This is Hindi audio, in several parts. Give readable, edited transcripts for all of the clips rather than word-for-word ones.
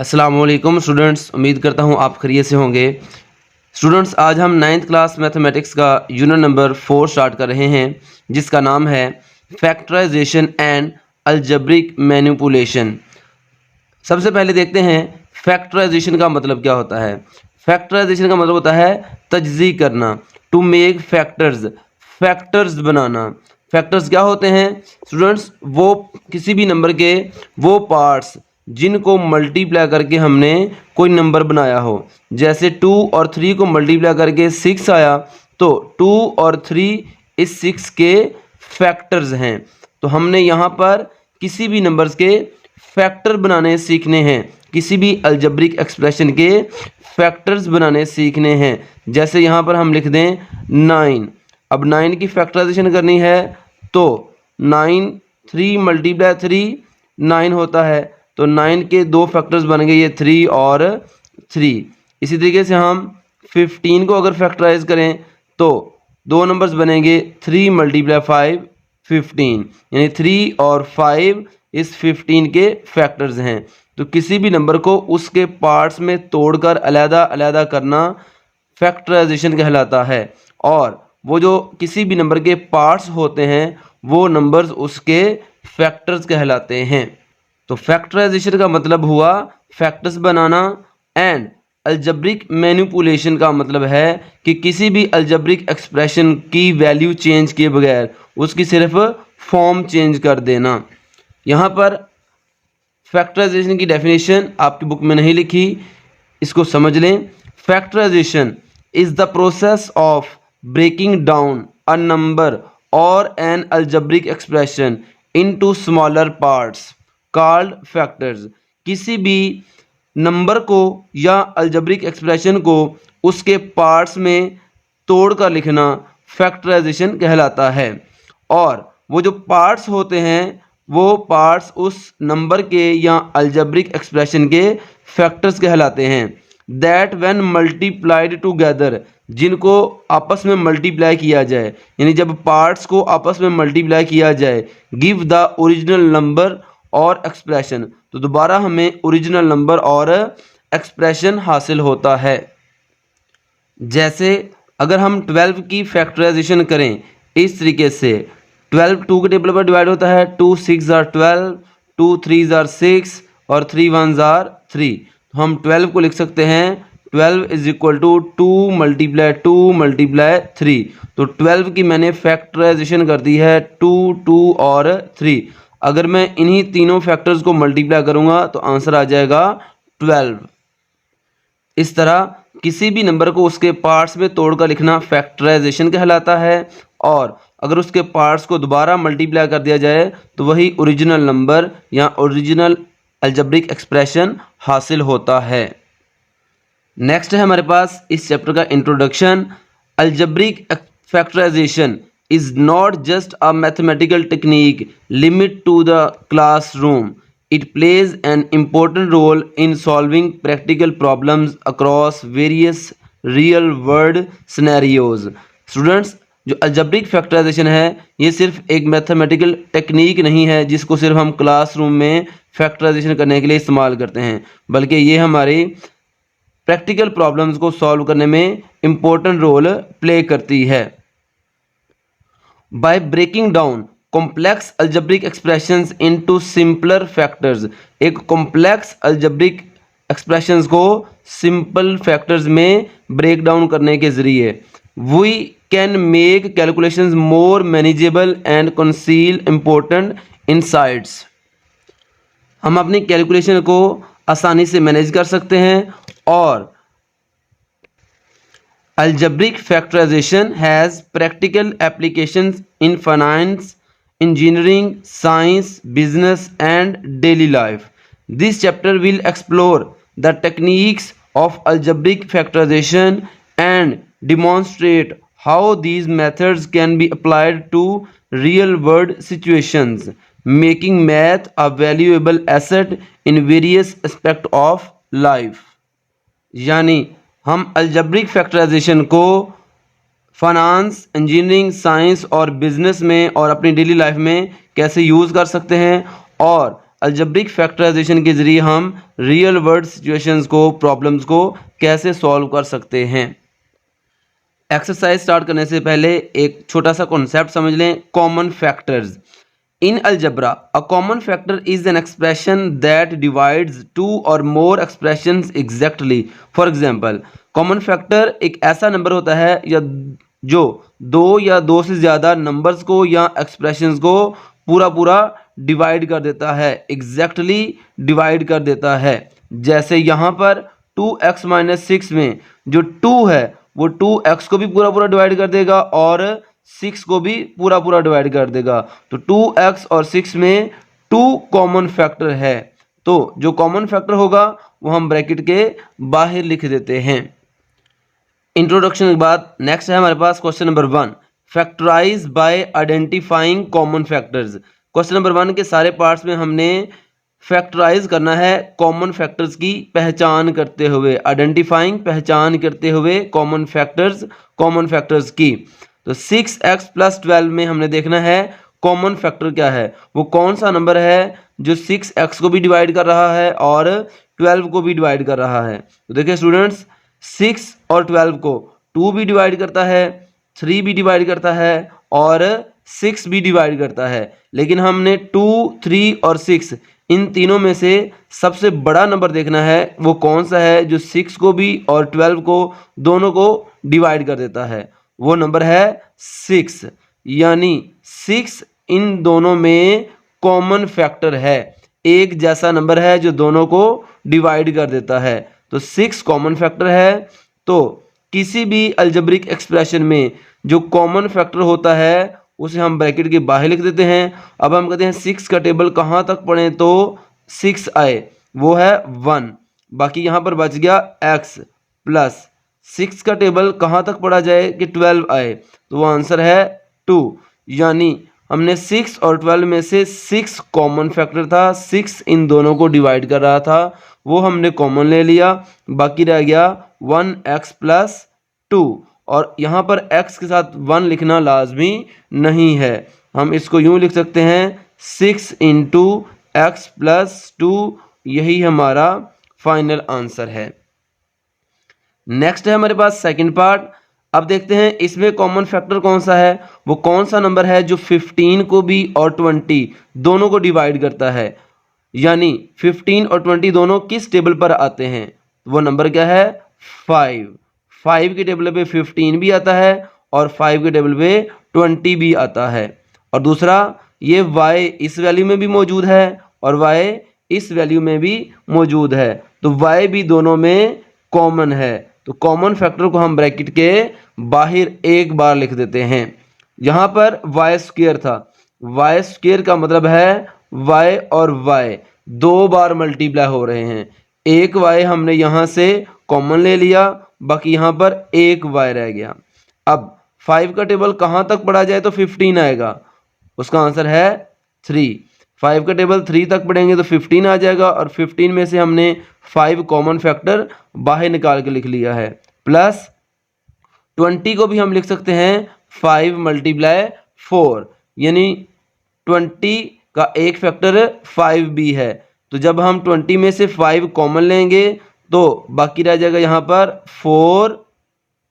अस्सलाम वालेकुम स्टूडेंट्स, उम्मीद करता हूँ आप खैरियत से होंगे। स्टूडेंट्स, आज हम 9th क्लास मैथमेटिक्स का यूनिट नंबर 4 स्टार्ट कर रहे हैं, जिसका नाम है फैक्टराइजेशन एंड अलजेब्रिक मैनिपुलेशन। सबसे पहले देखते हैं फैक्टराइजेशन का मतलब क्या होता है। फैक्टराइजेशन का मतलब होता है तजज़ी करना, टू मेक फैक्टर्स, फैक्टर्स बनाना। फैक्टर्स क्या होते हैं स्टूडेंट्स? वो किसी भी नंबर के वो पार्ट्स जिनको मल्टीप्लाई करके हमने कोई नंबर बनाया हो। जैसे 2 और 3 को मल्टीप्लाई करके 6 आया, तो 2 और 3 इस 6 के फैक्टर्स हैं। तो हमने यहाँ पर किसी भी नंबर्स के फैक्टर बनाने सीखने हैं, किसी भी अलजेब्रिक एक्सप्रेशन के फैक्टर्स बनाने सीखने हैं। जैसे यहाँ पर हम लिख दें 9। अब 9 की फैक्टराइजेशन करनी है तो 9 3 मल्टीप्लाई 3 9 होता है, तो 9 के दो फैक्टर्स बन गए, ये 3 और 3। इसी तरीके से हम 15 को अगर फैक्टराइज करें तो दो नंबर्स बनेंगे, 3 मल्टीप्लाई 5 15, यानी 3 और 5 इस 15 के फैक्टर्स हैं। तो किसी भी नंबर को उसके पार्ट्स में तोड़कर अलग अलग करना फैक्टराइजेशन कहलाता है। और वो जो किसी भी नंबर के पार्ट्स होते हैं वो नंबर्स उसके फैक्टर्स कहलाते हैं। तो फैक्टराइजेशन का मतलब हुआ factors banana, and algebraic manipulation का मतलब है कि किसी भी अलजेब्रिक एक्सप्रेशन की वैल्यू चेंज किए बगैर उसकी सिर्फ फॉर्म चेंज कर देना। यहाँ पर फैक्टराइजेशन की डेफिनेशन आपकी बुक में नहीं लिखी, इसको समझ लें। Factorisation is the process of breaking down a number or an algebraic expression into smaller parts called factors. किसी भी नंबर को या अलजेब्रिक एक्सप्रेशन को उसके पार्ट्स में तोड़कर लिखना फैक्टराइजेशन कहलाता है। और वो जो पार्ट्स होते हैं वो पार्ट्स उस नंबर के या अलजेब्रिक एक्सप्रेशन के फैक्टर्स कहलाते हैं। दैट व्हेन मल्टीप्लाइड टुगेदर, जिनको आपस में मल्टीप्लाई किया जाए, यानी जब पार्ट्स को आपस में मल्टीप्लाई किया जाए, गिव द ओरिजिनल नंबर और एक्सप्रेशन, तो दोबारा हमें ओरिजिनल नंबर और एक्सप्रेशन हासिल होता है। जैसे अगर हम 12 की फैक्टराइजेशन करें इस तरीके से, 12 2 के टेबल पर डिवाइड होता है, 2 6 आर 12, 2 3 आर 6 और 3 1 आर 3। तो हम 12 को लिख सकते हैं 12 is equal to 2 multiply 2 multiply 3। तो 12 की मैंने फैक्टराइजेशन कर दी है 2 2 और 3। अगर मैं इन्हीं तीनों फैक्टर्स को मल्टीप्लाई करूंगा तो आंसर आ जाएगा 12। इस तरह किसी भी नंबर को उसके पार्ट्स में तोड़कर लिखना फैक्टराइजेशन कहलाता है। और अगर उसके पार्ट्स को दोबारा मल्टीप्लाई कर दिया जाए तो वही ओरिजिनल नंबर या ओरिजिनल अलजेब्रिक एक्सप्रेशन हासिल होता है। नेक्स्ट है हमारे पास इस चैप्टर का introduction. Algebraic factorisation is not just a mathematical technique limited to the classroom. It plays an important role in solving practical problems across various real world scenarios. Students, जो अलजेब्रिक फैक्टराइजेशन है ये सिर्फ एक मैथमेटिकल टेक्निक नहीं है जिसको सिर्फ हम क्लासरूम में फैक्टराइजेशन करने के लिए इस्तेमाल करते हैं, बल्कि ये हमारी प्रैक्टिकल प्रॉब्लम्स को सॉल्व करने में इम्पोर्टेंट रोल प्ले करती है। By breaking down complex algebraic expressions into simpler factors, एक complex algebraic expressions को simple factors में break down करने के जरिए we can make calculations more manageable and conceal important insights। हम अपनी कैलकुलेशन को आसानी से मैनेज कर सकते हैं। और Algebraic factorization has practical applications in finance, engineering, science, business, and daily life. This chapter will explore the techniques of algebraic factorization and demonstrate how these methods can be applied to real-world situations, making math a valuable asset in various aspects of life. यानी हम अलजेब्रिक फैक्टराइजेशन को फाइनेंस, इंजीनियरिंग, साइंस और बिजनेस में और अपनी डेली लाइफ में कैसे यूज़ कर सकते हैं, और अलजेब्रिक फैक्टराइजेशन के ज़रिए हम रियल वर्ल्ड सिचुएशंस को, प्रॉब्लम्स को कैसे सॉल्व कर सकते हैं। एक्सरसाइज स्टार्ट करने से पहले एक छोटा सा कॉन्सेप्ट समझ लें, common factors. In algebra, a common factor is an expression that divides two or more expressions exactly. For example, common factor एक ऐसा नंबर होता है या जो दो या दो से ज़्यादा नंबर्स को या एक्सप्रेशंस को पूरा पूरा डिवाइड कर देता है, एग्जैक्टली डिवाइड कर देता है। जैसे यहाँ पर 2x - 6 में जो 2 है वो 2x को भी पूरा पूरा डिवाइड कर देगा और 6 को भी पूरा पूरा डिवाइड कर देगा। तो 2x और 6 में 2 कॉमन फैक्टर है, तो जो कॉमन फैक्टर होगा वो हम ब्रैकेट के बाहर लिख देते हैं। इंट्रोडक्शन के बाद नेक्स्ट है हमारे पास question number 1, factorise by identifying common factors. Question number 1 के सारे पार्ट्स में हमने फैक्टराइज करना है कॉमन फैक्टर्स की पहचान करते हुए, आइडेंटिफाइंग पहचान करते हुए कॉमन फैक्टर्स की। तो 6x + 12 में हमने देखना है कॉमन फैक्टर क्या है, वो कौन सा नंबर है जो 6x को भी डिवाइड कर रहा है और 12 को भी डिवाइड कर रहा है। तो देखिए स्टूडेंट्स, 6 और 12 को 2 भी डिवाइड करता है, 3 भी डिवाइड करता है और 6 भी डिवाइड करता है। लेकिन हमने 2, 3 और 6 इन तीनों में से सबसे बड़ा नंबर देखना है, वो कौन सा है जो 6 को भी और 12 को दोनों को डिवाइड कर देता है। वो नंबर है 6, यानी 6 इन दोनों में कॉमन फैक्टर है, एक जैसा नंबर है जो दोनों को डिवाइड कर देता है। तो 6 कॉमन फैक्टर है। तो किसी भी अलजेब्रिक एक्सप्रेशन में जो कॉमन फैक्टर होता है उसे हम ब्रैकेट के बाहर लिख देते हैं। अब हम कहते हैं 6 का टेबल कहाँ तक पढ़ें तो 6 आए, वो है 1। बाकी यहाँ पर बच गया x प्लस 6 का टेबल कहाँ तक पढ़ा जाए कि 12 आए, तो वो आंसर है 2। यानी हमने 6 और 12 में से 6 कॉमन फैक्टर था, 6 इन दोनों को डिवाइड कर रहा था, वो हमने कॉमन ले लिया। बाकी रह गया 1x + 2 और यहाँ पर x के साथ 1 लिखना लाजमी नहीं है, हम इसको यूँ लिख सकते हैं 6 × x + 2, यही हमारा फाइनल आंसर है। नेक्स्ट है हमारे पास सेकंड पार्ट। अब देखते हैं इसमें कॉमन फैक्टर कौन सा है, वो कौन सा नंबर है जो 15 को भी और 20 दोनों को डिवाइड करता है। यानी 15 और 20 दोनों किस टेबल पर आते हैं, वो नंबर क्या है 5। 5 के टेबल पे 15 भी आता है और 5 के टेबल पे 20 भी आता है। और दूसरा, ये y इस वैल्यू में भी मौजूद है और y इस वैल्यू में भी मौजूद है, तो y भी दोनों में कॉमन है। तो कॉमन फैक्टर को हम ब्रैकेट के बाहर एक बार लिख देते हैं। यहाँ पर y² था, y² का मतलब है y और y 2 बार मल्टीप्लाई हो रहे हैं। एक y हमने यहाँ से कॉमन ले लिया, बाकी यहाँ पर एक y रह गया। अब 5 का टेबल कहाँ तक पढ़ा जाए तो 15 आएगा, उसका आंसर है 3। 5 का टेबल 3 तक पढ़ेंगे तो 15 आ जाएगा और 15 में से हमने 5 कॉमन फैक्टर बाहर निकाल के लिख लिया है। प्लस 20 को भी हम लिख सकते हैं 5 × 4, यानी 20 का एक फैक्टर 5 भी है। तो जब हम 20 में से 5 कॉमन लेंगे तो बाकी रह जाएगा यहाँ पर 4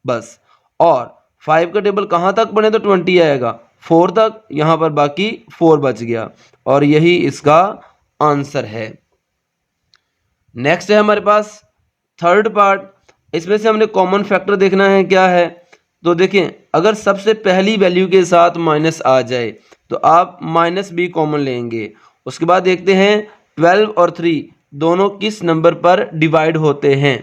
बस। और 5 का टेबल कहाँ तक पढ़े तो 20 आएगा, 4 तक, यहाँ पर बाकी 4 बच गया और यही इसका आंसर है। नेक्स्ट है हमारे पास थर्ड पार्ट। इसमें से हमने कॉमन फैक्टर देखना है क्या है। तो देखें, अगर सबसे पहली वैल्यू के साथ माइनस आ जाए तो आप माइनस भी कॉमन लेंगे। उसके बाद देखते हैं 12 और 3 दोनों किस नंबर पर डिवाइड होते हैं।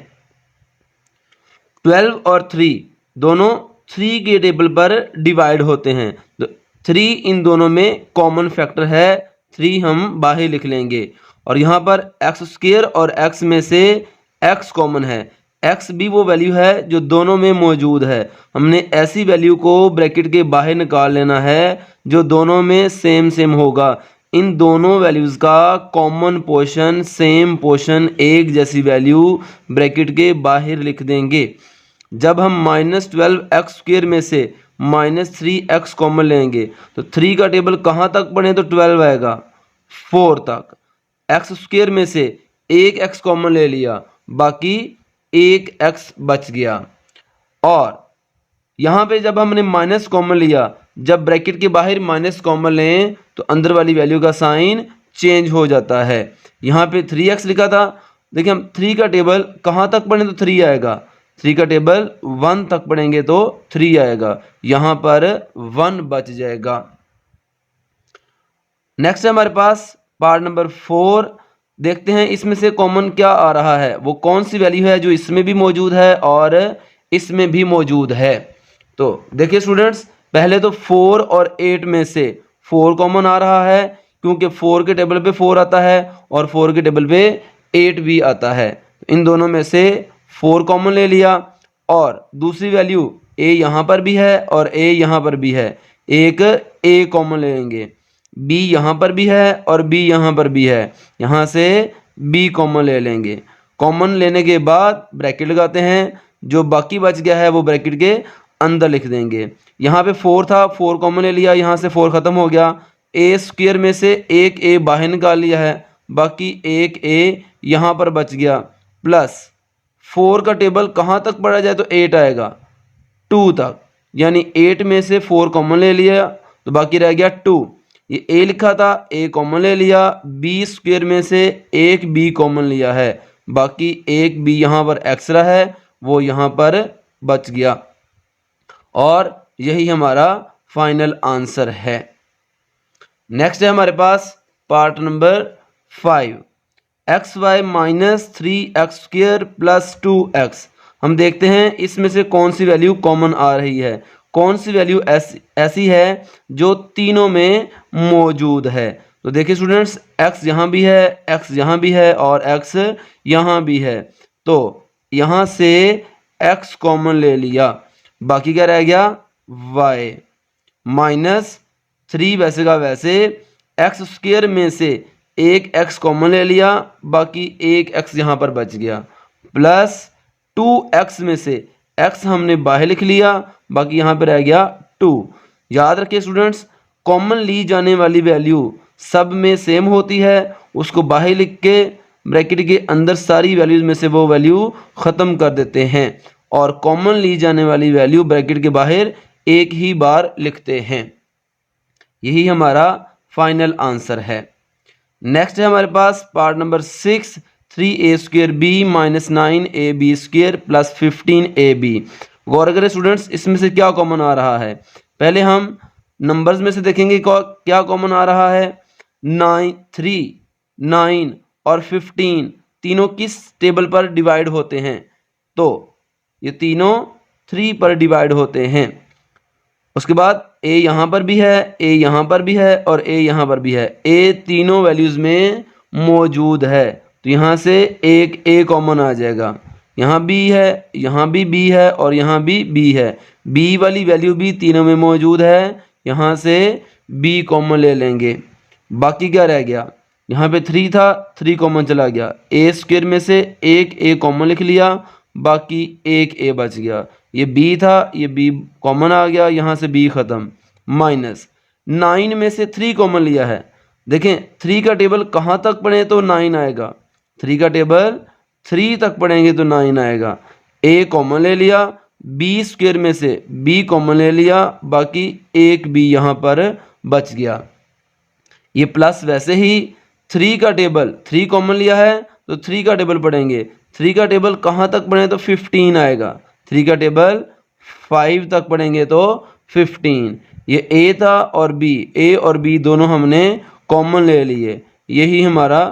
12 और 3 दोनों 3 के टेबल पर डिवाइड होते हैं, तो 3 इन दोनों में कॉमन फैक्टर है, 3 हम बाहर लिख लेंगे। और यहाँ पर x² और x में से x कॉमन है, x भी वो वैल्यू है जो दोनों में मौजूद है। हमने ऐसी वैल्यू को ब्रैकेट के बाहर निकाल लेना है जो दोनों में सेम सेम होगा। इन दोनों वैल्यूज़ का कॉमन पोर्शन, सेम पोर्शन, एक जैसी वैल्यू ब्रैकेट के बाहर लिख देंगे। जब हम -12x² में से -3x कॉमन लेंगे तो 3 का टेबल कहाँ तक पढ़ें तो 12 आएगा, 4 तक। एक्स स्क्वायर में से एक एक्स कॉमन ले लिया, बाकी एक एक्स बच गया। और यहाँ पे जब हमने माइनस कॉमन लिया, जब ब्रैकेट के बाहर माइनस कॉमन लें तो अंदर वाली वैल्यू का साइन चेंज हो जाता है। यहाँ पे 3x लिखा था, देखिए हम 3 का टेबल कहाँ तक पढ़ें तो 3 आएगा, 3 का टेबल 1 तक पढ़ेंगे तो 3 आएगा, यहाँ पर 1 बच जाएगा। नेक्स्ट है हमारे पास पार्ट नंबर 4। देखते हैं इसमें से कॉमन क्या आ रहा है, वो कौन सी वैल्यू है जो इसमें भी मौजूद है और इसमें भी मौजूद है। तो देखिए स्टूडेंट्स, पहले तो 4 और 8 में से 4 कॉमन आ रहा है, क्योंकि 4 के टेबल पे 4 आता है और 4 के टेबल पे 8 भी आता है। इन दोनों में से 4 कॉमन ले लिया। और दूसरी वैल्यू a यहाँ पर भी है और a यहाँ पर भी है, एक a कॉमन ले लेंगे। b यहाँ पर भी है और b यहाँ पर भी है, यहाँ से b कॉमन ले लेंगे। कॉमन लेने के बाद ब्रैकेट लगाते हैं, जो बाकी बच गया है वो ब्रैकेट के अंदर लिख देंगे। यहाँ पे 4 था, 4 कॉमन ले लिया, यहाँ से 4 खत्म हो गया। ए स्क्वायर में से एक ए बाहर निकाल लिया है, बाकी एक ए यहाँ पर बच गया। प्लस 4 का टेबल कहाँ तक पढ़ा जाए तो 8 आएगा, 2 तक, यानी 8 में से 4 कॉमन ले लिया तो बाकी रह गया 2। ये ए लिखा था, ए कॉमन ले लिया, बी स्क्वायर में से एक बी कॉमन लिया है, बाकी एक बी यहाँ पर एक्स्ट्रा है, वो यहाँ पर बच गया। और यही हमारा फाइनल आंसर है। नेक्स्ट है हमारे पास part number 5, x y minus 3x square plus 2x। हम देखते हैं इसमें से कौन सी वैल्यू कॉमन आ रही है, कौन सी वैल्यू ऐसी है जो तीनों में मौजूद है। तो देखिए स्टूडेंट्स, x यहाँ भी है, x यहाँ भी है और x यहाँ भी है, तो यहाँ से x कॉमन ले लिया, बाकी क्या रह गया y माइनस 3 वैसे का वैसे, एक्स स्क्वायर में से एक x कॉमन ले लिया, बाकी एक x यहाँ पर बच गया, प्लस 2x में से x हमने बाहर लिख लिया, बाकी यहाँ पर रह गया 2। याद रखिए स्टूडेंट्स, कॉमन ली जाने वाली वैल्यू सब में सेम होती है, उसको बाहर लिख के ब्रैकेट के अंदर सारी वैल्यूज में से वो वैल्यू ख़त्म कर देते हैं और कॉमन ली जाने वाली वैल्यू ब्रैकेट के बाहर एक ही बार लिखते हैं। यही हमारा फाइनल आंसर है। नेक्स्ट है हमारे पास part number 6, 3a square b minus 9ab square plus 15ab। गौर करें स्टूडेंट्स, इसमें से क्या कॉमन आ रहा है। पहले हम नंबर्स में से देखेंगे क्या कॉमन आ रहा है। 9 और 15 तीनों किस टेबल पर डिवाइड होते हैं, तो ये तीनों 3 पर डिवाइड होते हैं। उसके बाद a यहाँ पर भी है, a यहाँ पर भी है और a यहाँ पर भी है, a तीनों वैल्यूज़ में मौजूद है, तो यहाँ से एक a कॉमन आ जाएगा। यहाँ b है, यहाँ भी b है और यहाँ भी b है, b वाली वैल्यू भी तीनों में मौजूद है, यहाँ से b कॉमन ले लेंगे। बाकी क्या रह गया, यहाँ पे 3 था, 3 कॉमन चला गया, a स्क्वायर में से एक a कॉमन लिख लिया, बाकी एक a बच गया। ये b था, ये b कॉमन आ गया, यहाँ से b ख़त्म। माइनस 9 में से 3 कॉमन लिया है, देखें 3 का टेबल कहाँ तक पढ़ें तो 9 आएगा, 3 का टेबल 3 तक पढ़ेंगे तो 9 आएगा। a कॉमन ले लिया, b स्क्वायर में से b कॉमन ले लिया, बाकी एक b यहाँ पर बच गया। ये प्लस वैसे ही 3 का टेबल 3 कॉमन लिया है तो 3 का टेबल पढ़ेंगे, 3 का टेबल कहाँ तक पढ़ें तो 15 आएगा, 3 का टेबल 5 तक पढ़ेंगे तो 15। ये a था और b दोनों हमने कॉमन ले लिए, यही हमारा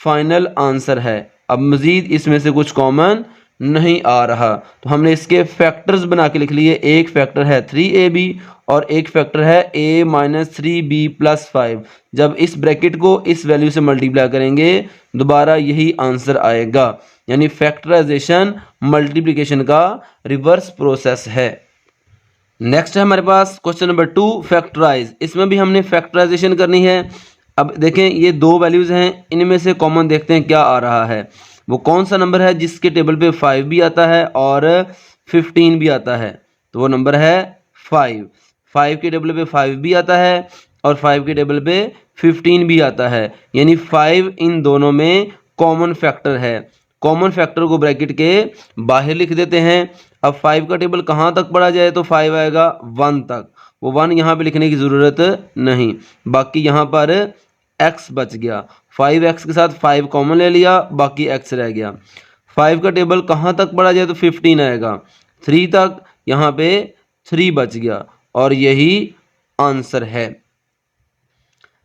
फाइनल आंसर है। अब मज़ीद इसमें से कुछ कॉमन नहीं आ रहा, तो हमने इसके फैक्टर्स बना के लिख लिए। एक फैक्टर है 3ab और एक फैक्टर है a माइनस 3b प्लस 5। जब इस ब्रैकेट को इस वैल्यू से मल्टीप्लाई करेंगे दोबारा यही आंसर आएगा, यानी फैक्टराइजेशन मल्टीप्लिकेशन का रिवर्स प्रोसेस है। नेक्स्ट है हमारे पास क्वेश्चन नंबर 2, फैक्टराइज। इसमें भी हमने फैक्टराइजेशन करनी है। अब देखें ये दो वैल्यूज़ हैं, इनमें से कॉमन देखते हैं क्या आ रहा है। वो कौन सा नंबर है जिसके टेबल पे 5 भी आता है और 15 भी आता है, तो वो नंबर है 5। 5 के टेबल पे 5 भी आता है और 5 के टेबल पे 15 भी आता है, यानी 5 इन दोनों में कॉमन फैक्टर है। कॉमन फैक्टर को ब्रैकेट के बाहर लिख देते हैं। अब 5 का टेबल कहाँ तक पढ़ा जाए तो 5 आएगा 1 तक, वो 1 यहाँ पे लिखने की ज़रूरत नहीं, बाकी यहाँ पर x बच गया। 5x के साथ 5 कॉमन ले लिया, बाकी x रह गया। 5 का टेबल कहाँ तक पढ़ा जाए तो 15 आएगा, 3 तक, यहाँ पे 3 बच गया और यही आंसर है।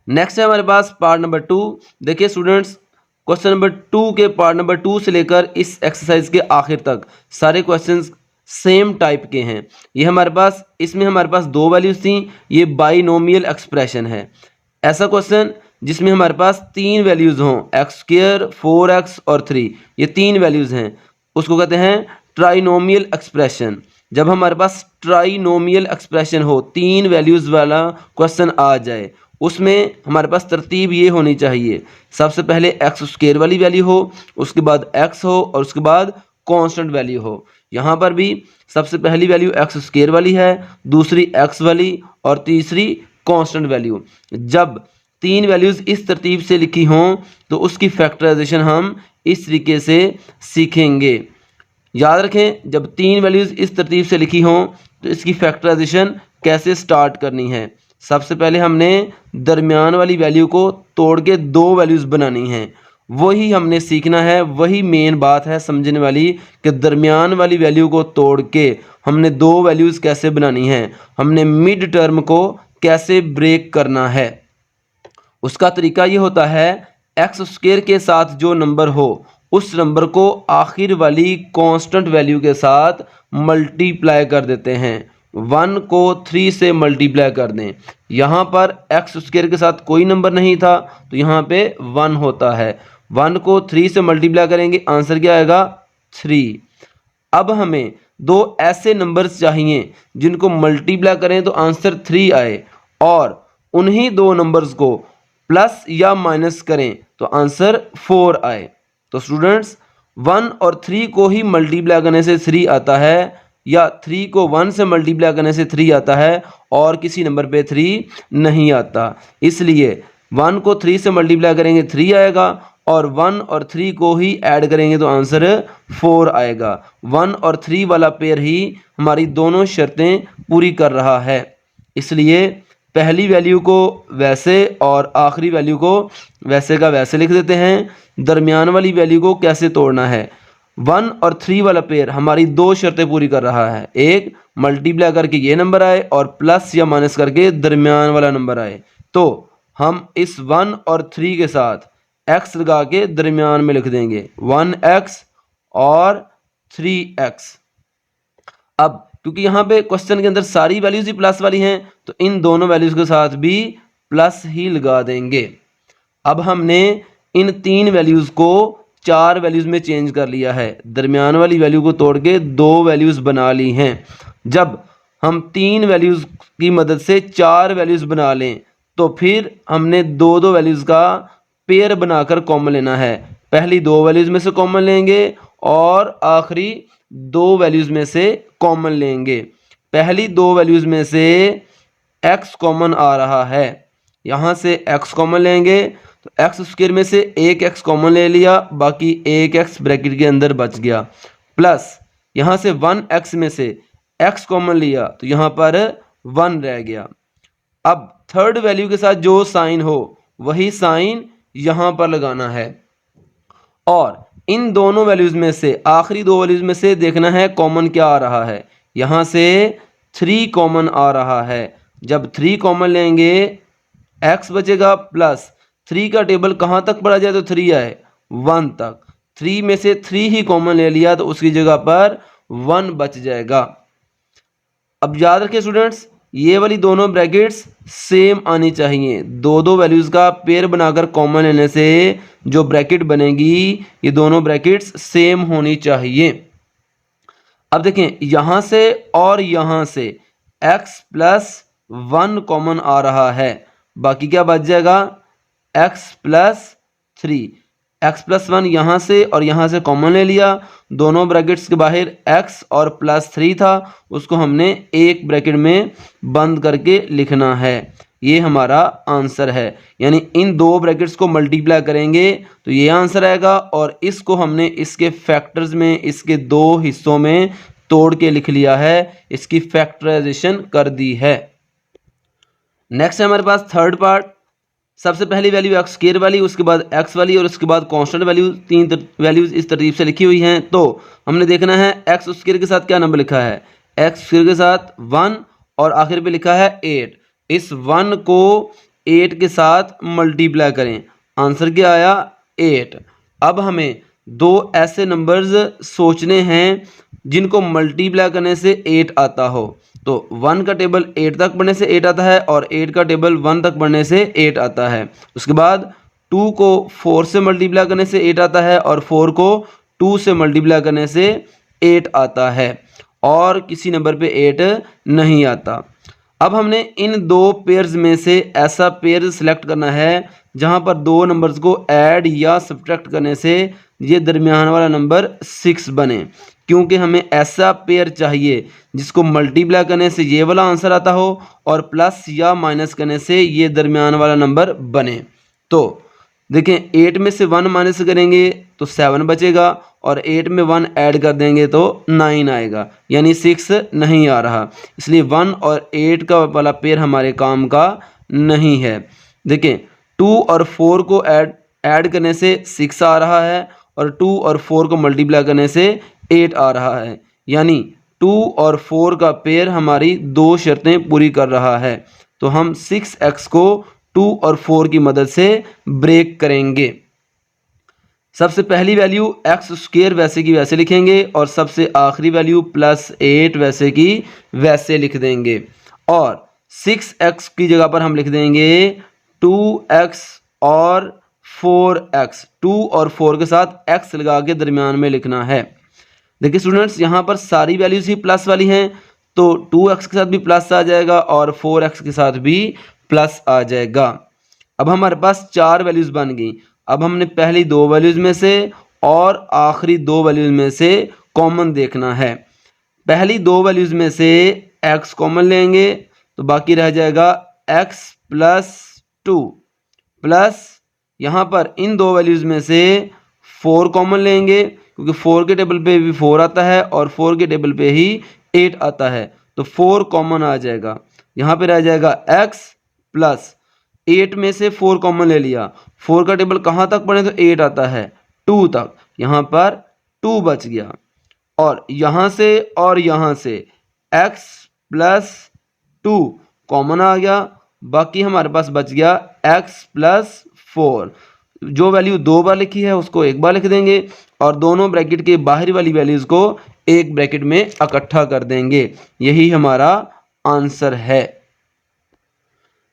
नेक्स्ट है हमारे पास पार्ट नंबर 2। देखिए स्टूडेंट्स, क्वेश्चन नंबर 2 के पार्ट नंबर 2 से लेकर इस एक्सरसाइज के आखिर तक सारे क्वेश्चंस सेम टाइप के हैं। ये हमारे पास, इसमें हमारे पास 2 वैल्यूज थी, ये बाइनोमियल एक्सप्रेशन है। ऐसा क्वेश्चन जिसमें हमारे पास 3 वैल्यूज हों, x², 4x और 3, ये 3 वैल्यूज हैं, उसको कहते हैं ट्राइनोमियल एक्सप्रेशन। जब हमारे पास ट्राइनोमियल एक्सप्रेशन हो, 3 वैल्यूज वाला क्वेश्चन आ जाए, उसमें हमारे पास तरतीब ये होनी चाहिए, सबसे पहले x² वाली वैल्यू हो, उसके बाद x हो और उसके बाद कांस्टेंट वैल्यू हो। यहाँ पर भी सबसे पहली वैल्यू x² वाली है, दूसरी x वाली और तीसरी कांस्टेंट वैल्यू। जब 3 वैल्यूज़ इस तरतीब से लिखी हों तो उसकी फैक्टराइजेशन हम इस तरीके से सीखेंगे। याद रखें, जब 3 वैल्यूज़ इस तरतीब से लिखी हों तो इसकी फैक्टराइजेशन कैसे स्टार्ट करनी है। सबसे पहले हमने दरमियान वाली वैल्यू को तोड़ के 2 वैल्यूज़ बनानी हैं, वही हमने सीखना है, वही मेन बात है समझने वाली कि दरमियान वाली वैल्यू को तोड़ के हमने 2 वैल्यूज़ कैसे बनानी है, हमने मिड टर्म को कैसे ब्रेक करना है। उसका तरीका ये होता है, x² के साथ जो नंबर हो उस नंबर को आखिर वाली कांस्टेंट वैल्यू के साथ मल्टीप्लाई कर देते हैं। 1 को 3 से मल्टीप्लाई कर दें। यहाँ पर x² के साथ कोई नंबर नहीं था तो यहाँ पे 1 होता है, 1 को 3 से मल्टीप्लाई करेंगे, आंसर क्या आएगा 3। अब हमें 2 ऐसे नंबर्स चाहिए जिनको मल्टीप्लाई करें तो आंसर 3 आए, और उन्हीं 2 नंबर्स को प्लस या माइनस करें तो आंसर 4 आए। तो स्टूडेंट्स, 1 और 3 को ही मल्टीप्लाई करने से 3 आता है, या 3 को 1 से मल्टीप्लाई करने से 3 आता है, और किसी नंबर पे 3 नहीं आता। इसलिए 1 को 3 से मल्टीप्लाई करेंगे 3 आएगा, और 1 और 3 को ही ऐड करेंगे तो आंसर 4 आएगा। 1 और 3 वाला पेयर ही हमारी दोनों शर्तें पूरी कर रहा है। इसलिए पहली वैल्यू को वैसे और आखिरी वैल्यू को वैसे का वैसे लिख देते हैं। दरमियान वाली वैल्यू को कैसे तोड़ना है, 1 और 3 वाला पेयर हमारी 2 शर्तें पूरी कर रहा है, एक मल्टीप्लाई करके ये नंबर आए और प्लस या माइनस करके दरमियान वाला नंबर आए। तो हम इस 1 और 3 के साथ x लगा के दरमियान में लिख देंगे, 1x और 3x। अब क्योंकि यहाँ पे क्वेश्चन के अंदर सारी वैल्यूज ही प्लस वाली हैं तो इन दोनों वैल्यूज के साथ भी प्लस ही लगा देंगे। अब हमने इन 3 वैल्यूज को 4 वैल्यूज में चेंज कर लिया है, दरमियान वाली वैल्यू को तोड़ के 2 वैल्यूज बना ली हैं। जब हम 3 वैल्यूज की मदद से 4 वैल्यूज बना लें तो फिर हमने 2-2 वैल्यूज का पेयर बनाकर कॉमन लेना है। पहली 2 वैल्यूज में से कॉमन लेंगे और आखिरी 2 वैल्यूज में से कॉमन लेंगे। पहली 2 वैल्यूज में से x कॉमन आ रहा है, यहाँ से x कॉमन लेंगे तो x² में से एक x कॉमन ले लिया, बाकी एक x ब्रैकेट के अंदर बच गया, प्लस यहाँ से 1x में से x कॉमन लिया तो यहाँ पर 1 रह गया। अब थर्ड वैल्यू के साथ जो साइन हो वही साइन यहाँ पर लगाना है, और इन दोनों वैल्यूज में से आखिरी 2 वैल्यूज में से देखना है कॉमन क्या आ रहा है। यहाँ से 3 कॉमन आ रहा है, जब 3 कॉमन लेंगे x बचेगा, प्लस 3 का टेबल कहाँ तक पढ़ा जाए तो 3 आए 1 तक, 3 में से 3 ही कॉमन ले लिया तो उसकी जगह पर 1 बच जाएगा। अब याद रखिए स्टूडेंट्स, ये वाली दोनों ब्रैकेट्स सेम आनी चाहिए। 2-2 वैल्यूज़ का पेयर बनाकर कॉमन लेने से जो ब्रैकेट बनेगी ये दोनों ब्रैकेट्स सेम होनी चाहिए। अब देखें, यहाँ से और यहाँ से x प्लस 1 कॉमन आ रहा है, बाकी क्या बच जाएगा x प्लस 3। x प्लस 1 यहाँ से और यहाँ से कॉमन ले लिया, दोनों ब्रैकेट्स के बाहर x और प्लस 3 था, उसको हमने एक ब्रैकेट में बंद करके लिखना है। ये हमारा आंसर है। यानी इन दो ब्रैकेट्स को मल्टीप्लाई करेंगे तो ये आंसर आएगा, और इसको हमने इसके फैक्टर्स में, इसके दो हिस्सों में तोड़ के लिख लिया है, इसकी फैक्टराइजेशन कर दी है। नेक्स्ट है हमारे पास थर्ड पार्ट। सबसे पहली वैल्यू एक्स स्क्वायर वाली, उसके बाद एक्स वाली, और उसके बाद कांस्टेंट वैल्यू, तीन वैल्यूज इस तरतीब से लिखी हुई हैं। तो हमने देखना है एक्स स्क्वायर के साथ क्या नंबर लिखा है, एक्स स्क्वायर के साथ 1 और आखिर पे लिखा है 8। इस 1 को 8 के साथ मल्टीप्लाई करें, आंसर क्या आया 8। अब हमें दो ऐसे नंबर्स सोचने हैं जिनको मल्टीप्लाई करने से 8 आता हो। तो 1 का टेबल 8 तक बढ़ने से 8 आता है, और 8 का टेबल 1 तक बढ़ने से 8 आता है। उसके बाद 2 को 4 से मल्टीप्लाई करने से 8 आता है, और 4 को 2 से मल्टीप्लाई करने से 8 आता है, और किसी नंबर पे 8 नहीं आता। अब हमने इन दो पेयर्स में से ऐसा पेयर सिलेक्ट करना है जहां पर दो नंबर्स को ऐड या सब्ट्रैक्ट करने से ये दरमियान वाला नंबर 6 बने, क्योंकि हमें ऐसा पेयर चाहिए जिसको मल्टीप्लाई करने से ये वाला आंसर आता हो और प्लस या माइनस करने से ये दरमियान वाला नंबर बने। तो देखें 8 में से 1 माइनस करेंगे तो 7 बचेगा, और 8 में 1 ऐड कर देंगे तो 9 आएगा, यानी 6 नहीं आ रहा। इसलिए 1 और 8 का वाला पेयर हमारे काम का नहीं है। देखें 2 और 4 को ऐड करने से 6 आ रहा है, और 2 और 4 को मल्टीप्लाई करने से 8 आ रहा है, यानी 2 और 4 का पेयर हमारी दो शर्तें पूरी कर रहा है। तो हम 6x को 2 और 4 की मदद से ब्रेक करेंगे। सबसे पहली वैल्यू एक्स स्क्वायर वैसे की वैसे लिखेंगे, और सबसे आखिरी वैल्यू +8 वैसे की वैसे लिख देंगे, और 6x की जगह पर हम लिख देंगे 2x और 4x। 2 और 4 के साथ x लगा के दरमियान में लिखना है। देखिए स्टूडेंट्स, यहाँ पर सारी वैल्यूज ही प्लस वाली हैं, तो 2x के साथ भी प्लस आ जाएगा और 4x के साथ भी प्लस आ जाएगा। अब हमारे पास 4 वैल्यूज बन गई। अब हमने पहली दो वैल्यूज में से और आखिरी दो वैल्यूज में से कॉमन देखना है। पहली दो वैल्यूज में से x कॉमन लेंगे तो बाकी रह जाएगा x + 2 प्लस यहाँ पर इन दो वैल्यूज में से 4 कॉमन लेंगे, क्योंकि 4 के टेबल पे भी 4 आता है और 4 के टेबल पे ही 8 आता है, तो 4 कॉमन आ जाएगा। यहाँ पे रह जाएगा x प्लस 8 में से 4 कॉमन ले लिया, 4 का टेबल कहाँ तक पढ़े तो 8 आता है 2 तक, यहाँ पर 2 बच गया, और यहाँ से और यहाँ से x + 2 कॉमन आ गया, बाकी हमारे पास बच गया x + 4। जो वैल्यू दो बार लिखी है उसको एक बार लिख देंगे, और दोनों ब्रैकेट के बाहरी वाली वैल्यूज को एक ब्रैकेट में इकट्ठा कर देंगे। यही हमारा आंसर है।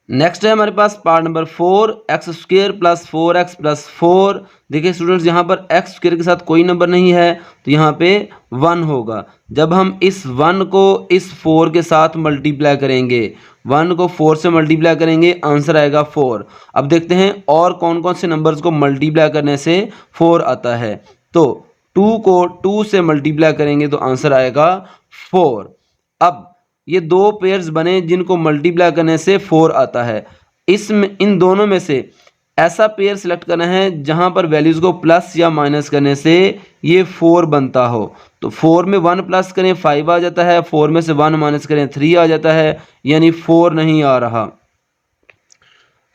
नेक्स्ट है हमारे पास पार्ट नंबर 4, x² + 4x + 4। देखिए स्टूडेंट्स, यहाँ पर x² के साथ कोई नंबर नहीं है तो यहाँ पे 1 होगा। जब हम इस 1 को इस 4 के साथ मल्टीप्लाई करेंगे, 1 को 4 से मल्टीप्लाई करेंगे, आंसर आएगा 4। अब देखते हैं और कौन कौन से नंबर्स को मल्टीप्लाई करने से 4 आता है। तो 2 को 2 से मल्टीप्लाई करेंगे तो आंसर आएगा 4। अब ये दो पेयर्स बने जिनको मल्टीप्लाई करने से 4 आता है। इसमें इन दोनों में से ऐसा पेयर सिलेक्ट करना है जहां पर वैल्यूज को प्लस या माइनस करने से ये 4 बनता हो। तो 4 में 1 प्लस करें 5 आ जाता है, 4 में से 1 माइनस करें 3 आ जाता है, यानी 4 नहीं आ रहा।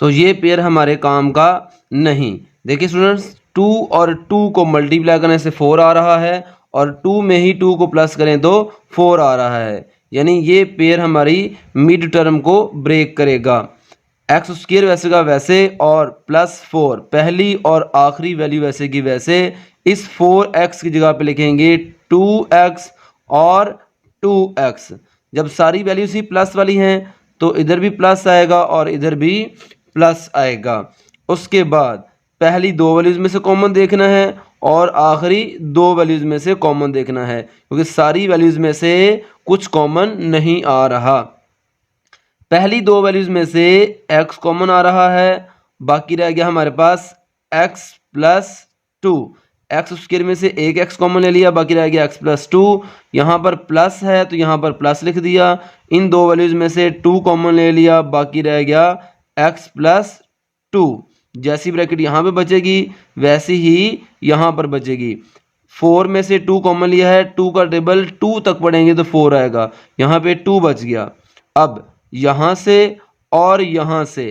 तो ये पेयर हमारे काम का नहीं। देखिए स्टूडेंट्स, 2 और 2 को मल्टीप्लाई करने से 4 आ रहा है, और 2 में ही 2 को प्लस करें तो 4 आ रहा है, यानी ये पेयर हमारी मिड टर्म को ब्रेक करेगा। x² वैसे का वैसे और +4 पहली और आखिरी वैल्यू वैसे की वैसे, इस 4x की जगह पे लिखेंगे 2x और 2x। जब सारी वैल्यूज ही प्लस वाली हैं तो इधर भी प्लस आएगा और इधर भी प्लस आएगा। उसके बाद पहली दो वैल्यूज में से कॉमन देखना है और आखिरी दो वैल्यूज में से कॉमन देखना है, क्योंकि सारी वैल्यूज में से कुछ कॉमन नहीं आ रहा। पहली दो वैल्यूज में से x कॉमन आ रहा है, बाकी रह गया हमारे पास x + 2। एक्स स्क्वायर में से एक एक्स कॉमन ले लिया, बाकी रह गया एक्स प्लस टू। यहाँ पर प्लस है तो यहाँ पर प्लस लिख दिया। इन दो वैल्यूज़ में से टू कॉमन ले लिया, बाकी रह गया एक्स प्लस टू। जैसी ब्रैकेट यहाँ पे बचेगी वैसी ही यहाँ पर बचेगी। 4 में से 2 कॉमन लिया है, 2 का टेबल 2 तक पढ़ेंगे तो 4 आएगा, यहाँ पे 2 बच गया। अब यहाँ से और यहाँ से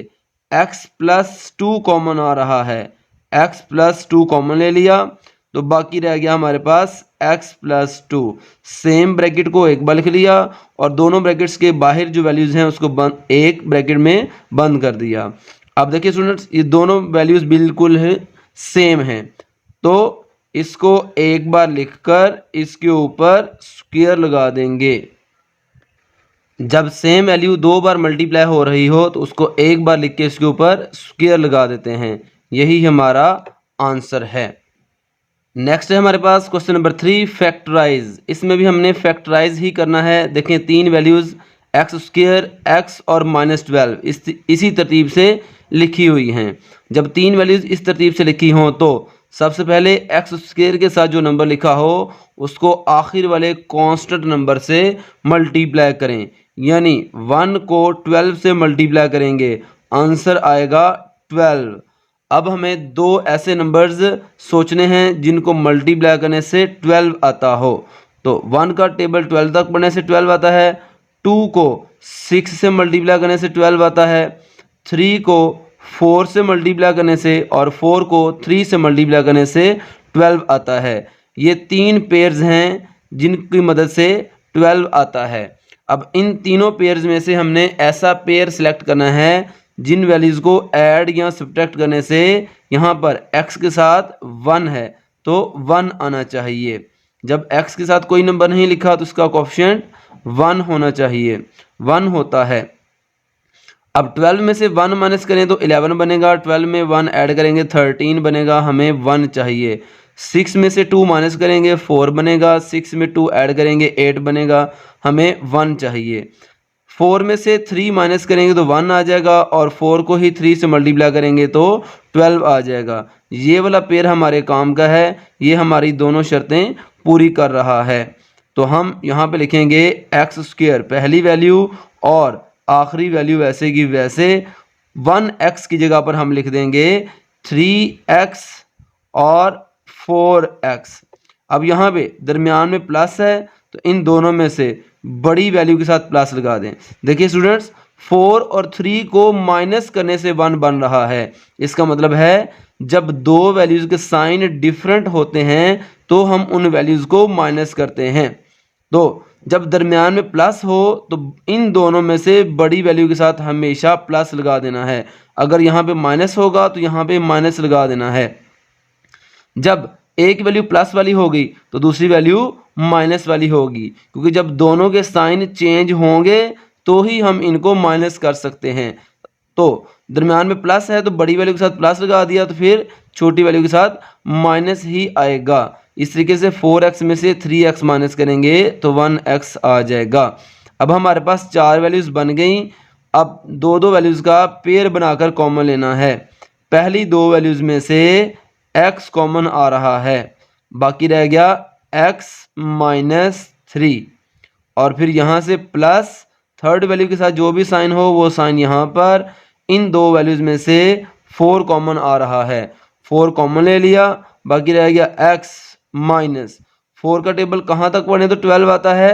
x प्लस टू कॉमन आ रहा है, x प्लस टू कॉमन ले लिया तो बाकी रह गया हमारे पास x plus two. Same bracket को एक बार लिख लिया और दोनों ब्रैकेट्स के बाहर जो वैल्यूज़ हैं उसको बंद, एक ब्रैकेट में बंद कर दिया। अब देखिए स्टूडेंट्स, ये दोनों वैल्यूज़ बिल्कुल सेम हैं, तो इसको एक बार लिखकर इसके ऊपर स्क्वायर लगा देंगे। जब सेम वैल्यू दो बार मल्टीप्लाई हो रही हो तो उसको एक बार लिख के इसके ऊपर स्क्वायर लगा देते हैं। यही हमारा आंसर है। नेक्स्ट है हमारे पास क्वेश्चन नंबर 3, फैक्टराइज। इसमें भी हमने फैक्टराइज ही करना है। देखें, तीन वैल्यूज़ एक्स स्क्वायर, एक्स और -12 इसी तरतीब से लिखी हुई हैं। जब तीन वैल्यूज़ इस तरतीब से लिखी हों तो सबसे पहले एक्स स्क्वायर के साथ जो नंबर लिखा हो उसको आखिर वाले कांस्टेंट नंबर से मल्टीप्लाई करें, यानी 1 को 12 से मल्टीप्लाई करेंगे, आंसर आएगा 12। अब हमें दो ऐसे नंबर्स सोचने हैं जिनको मल्टीप्लाई करने से 12 आता हो। तो 1 का टेबल 12 तक पढ़ने से 12 आता है, 2 को 6 से मल्टीप्लाई करने से 12 आता है, 3 को 4 से मल्टीप्लाई करने से और 4 को 3 से मल्टीप्लाई करने से 12 आता है। ये तीन पेयर्स हैं जिनकी मदद से 12 आता है। अब इन तीनों पेयर्स में से हमने ऐसा पेयर सिलेक्ट करना है जिन वैल्यूज़ को ऐड या सब्ट्रैक्ट करने से यहाँ पर x के साथ 1 है तो 1 आना चाहिए। जब x के साथ कोई नंबर नहीं लिखा तो उसका कोएफिशिएंट 1 होना चाहिए, 1 होता है। अब 12 में से 1 माइनस करें तो 11 बनेगा, 12 में 1 ऐड करेंगे 13 बनेगा, हमें 1 चाहिए। 6 में से 2 माइनस करेंगे 4 बनेगा, 6 में 2 ऐड करेंगे 8 बनेगा, हमें 1 चाहिए। 4 में से 3 माइनस करेंगे तो 1 आ जाएगा और 4 को ही 3 से मल्टीप्लाई करेंगे तो 12 आ जाएगा। ये वाला पेयर हमारे काम का है, ये हमारी दोनों शर्तें पूरी कर रहा है। तो हम यहाँ पे लिखेंगे एक्स स्क्वायर पहली वैल्यू और आखिरी वैल्यू वैसे की वैसे 1x की जगह पर हम लिख देंगे 3x और 4x। अब यहाँ पे दरमियान में प्लस है तो इन दोनों में से बड़ी वैल्यू के साथ प्लस लगा दें। देखिए स्टूडेंट्स, 4 और 3 को माइनस करने से 1 बन रहा है। इसका मतलब है जब दो वैल्यूज़ के साइन डिफरेंट होते हैं तो हम उन वैल्यूज़ को माइनस करते हैं। तो जब दरमियान में प्लस हो तो इन दोनों में से बड़ी वैल्यू के साथ हमेशा प्लस लगा देना है। अगर यहाँ पे माइनस होगा तो यहाँ पे माइनस लगा देना है। जब एक वैल्यू प्लस वाली होगी तो दूसरी वैल्यू माइनस वाली होगी, क्योंकि जब दोनों के साइन चेंज होंगे तो ही हम इनको माइनस कर सकते हैं। तो दरमियान में प्लस है तो बड़ी वैल्यू के साथ प्लस लगा दिया तो फिर छोटी वैल्यू के साथ माइनस ही आएगा। इस तरीके से 4x में से 3x माइनस करेंगे तो 1x आ जाएगा। अब हमारे पास चार वैल्यूज़ बन गई। अब दो दो वैल्यूज़ का पेयर बनाकर कॉमन लेना है। पहली दो वैल्यूज़ में से x कॉमन आ रहा है, बाकी रह गया x माइनस 3 और फिर यहाँ से प्लस थर्ड वैल्यू के साथ जो भी साइन हो वो साइन यहाँ पर। इन दो वैल्यूज़ में से 4 कॉमन आ रहा है, 4 कॉमन ले लिया, बाकी रह गया x माइनस 4 का टेबल कहाँ तक पढ़ें तो 12 आता है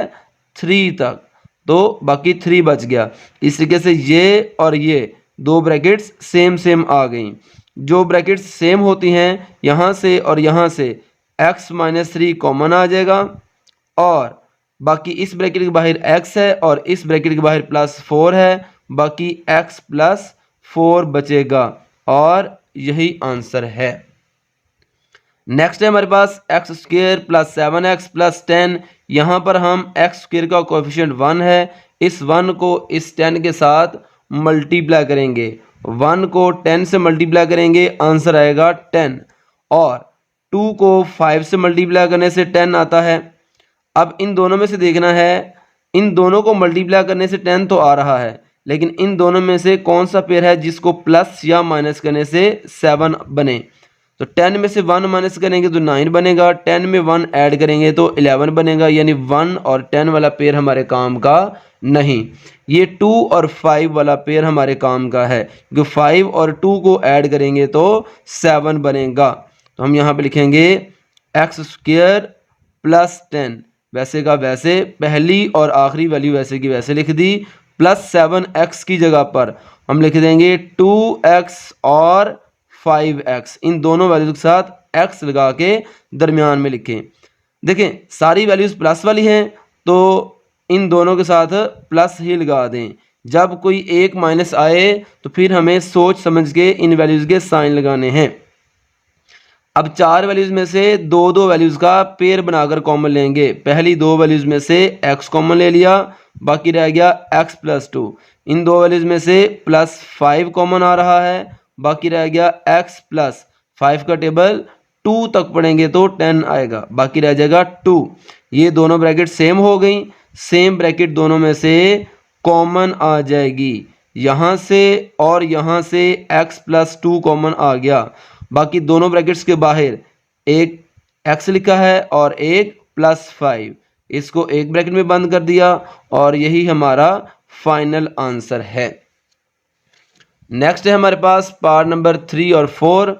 3 तक, तो बाकी 3 बच गया। इस तरीके से ये और ये दो ब्रैकेट्स सेम सेम आ गई। जो ब्रैकेट्स सेम होती हैं यहाँ से और यहाँ से x माइनस 3 कॉमन आ जाएगा और बाकी इस ब्रैकेट के बाहर x है और इस ब्रैकेट के बाहर +4 है, बाकी x प्लस 4 बचेगा और यही आंसर है। नेक्स्ट है हमारे पास x square plus 7x plus 10। यहाँ पर हम एक्स स्क्वायर का कोएफिशिएंट 1 है, इस 1 को इस 10 के साथ मल्टीप्लाई करेंगे, 1 को 10 से मल्टीप्लाई करेंगे, आंसर आएगा 10 और 2 को 5 से मल्टीप्लाई करने से 10 आता है। अब इन दोनों में से देखना है, इन दोनों को मल्टीप्लाई करने से 10 तो आ रहा है, लेकिन इन दोनों में से कौन सा पेयर है जिसको प्लस या माइनस करने से 7 बने। तो 10 में से 1 माइनस करेंगे तो 9 बनेगा, 10 में 1 ऐड करेंगे तो 11 बनेगा, यानी 1 और 10 वाला पेयर हमारे काम का नहीं। ये 2 और 5 वाला पेयर हमारे काम का है, क्योंकि 5 और 2 को ऐड करेंगे तो 7 बनेगा। तो हम यहाँ पे लिखेंगे एक्स स्क्वायर प्लस 10, वैसे का वैसे, पहली और आखिरी वैल्यू वैसे की वैसे लिख दी, प्लस 7x की जगह पर हम लिख देंगे 2x और 5x, इन दोनों वैल्यूज के साथ x लगा के दरमियान में लिखें। देखें सारी वैल्यूज प्लस वाली हैं तो इन दोनों के साथ प्लस ही लगा दें। जब कोई एक माइनस आए तो फिर हमें सोच समझ के इन वैल्यूज के साइन लगाने हैं। अब 4 वैल्यूज में से दो वैल्यूज का पेयर बनाकर कॉमन लेंगे। पहली 2 वैल्यूज में से x कॉमन ले लिया, बाकी रह गया x प्लस 2। इन 2 वैल्यूज में से प्लस 5 कॉमन आ रहा है, बाकी रह गया x प्लस 5 का टेबल 2 तक पढ़ेंगे तो 10 आएगा, बाकी रह जाएगा 2। ये दोनों ब्रैकेट सेम हो गई, सेम ब्रैकेट दोनों में से कॉमन आ जाएगी, यहाँ से और यहाँ से x प्लस 2 कॉमन आ गया। बाकी दोनों ब्रैकेट्स के बाहर एक x लिखा है और एक प्लस 5, इसको एक ब्रैकेट में बंद कर दिया और यही हमारा फाइनल आंसर है। नेक्स्ट है हमारे पास पार्ट नंबर 3 और 4,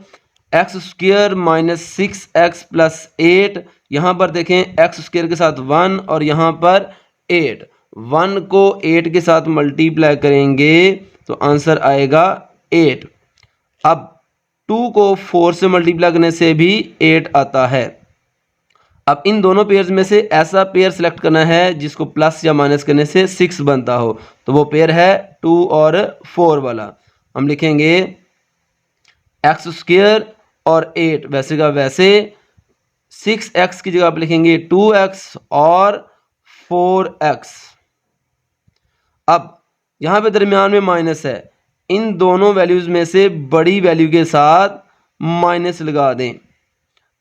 x square minus 6x plus 8। यहाँ पर देखें एक्स स्क्वायर के साथ 1 और यहाँ पर 8, 1 को 8 के साथ मल्टीप्लाई करेंगे तो आंसर आएगा 8। अब 2 को 4 से मल्टीप्लाई करने से भी 8 आता है। अब इन दोनों पेयर्स में से ऐसा पेयर सेलेक्ट करना है जिसको प्लस या माइनस करने से 6 बनता हो, तो वो पेयर है 2 और 4 वाला। हम लिखेंगे एक्स स्क्वायर और 8 वैसे का वैसे, 6x की जगह पर लिखेंगे 2x और 4x। अब यहाँ पे दरमियान में माइनस है, इन दोनों वैल्यूज में से बड़ी वैल्यू के साथ माइनस लगा दें।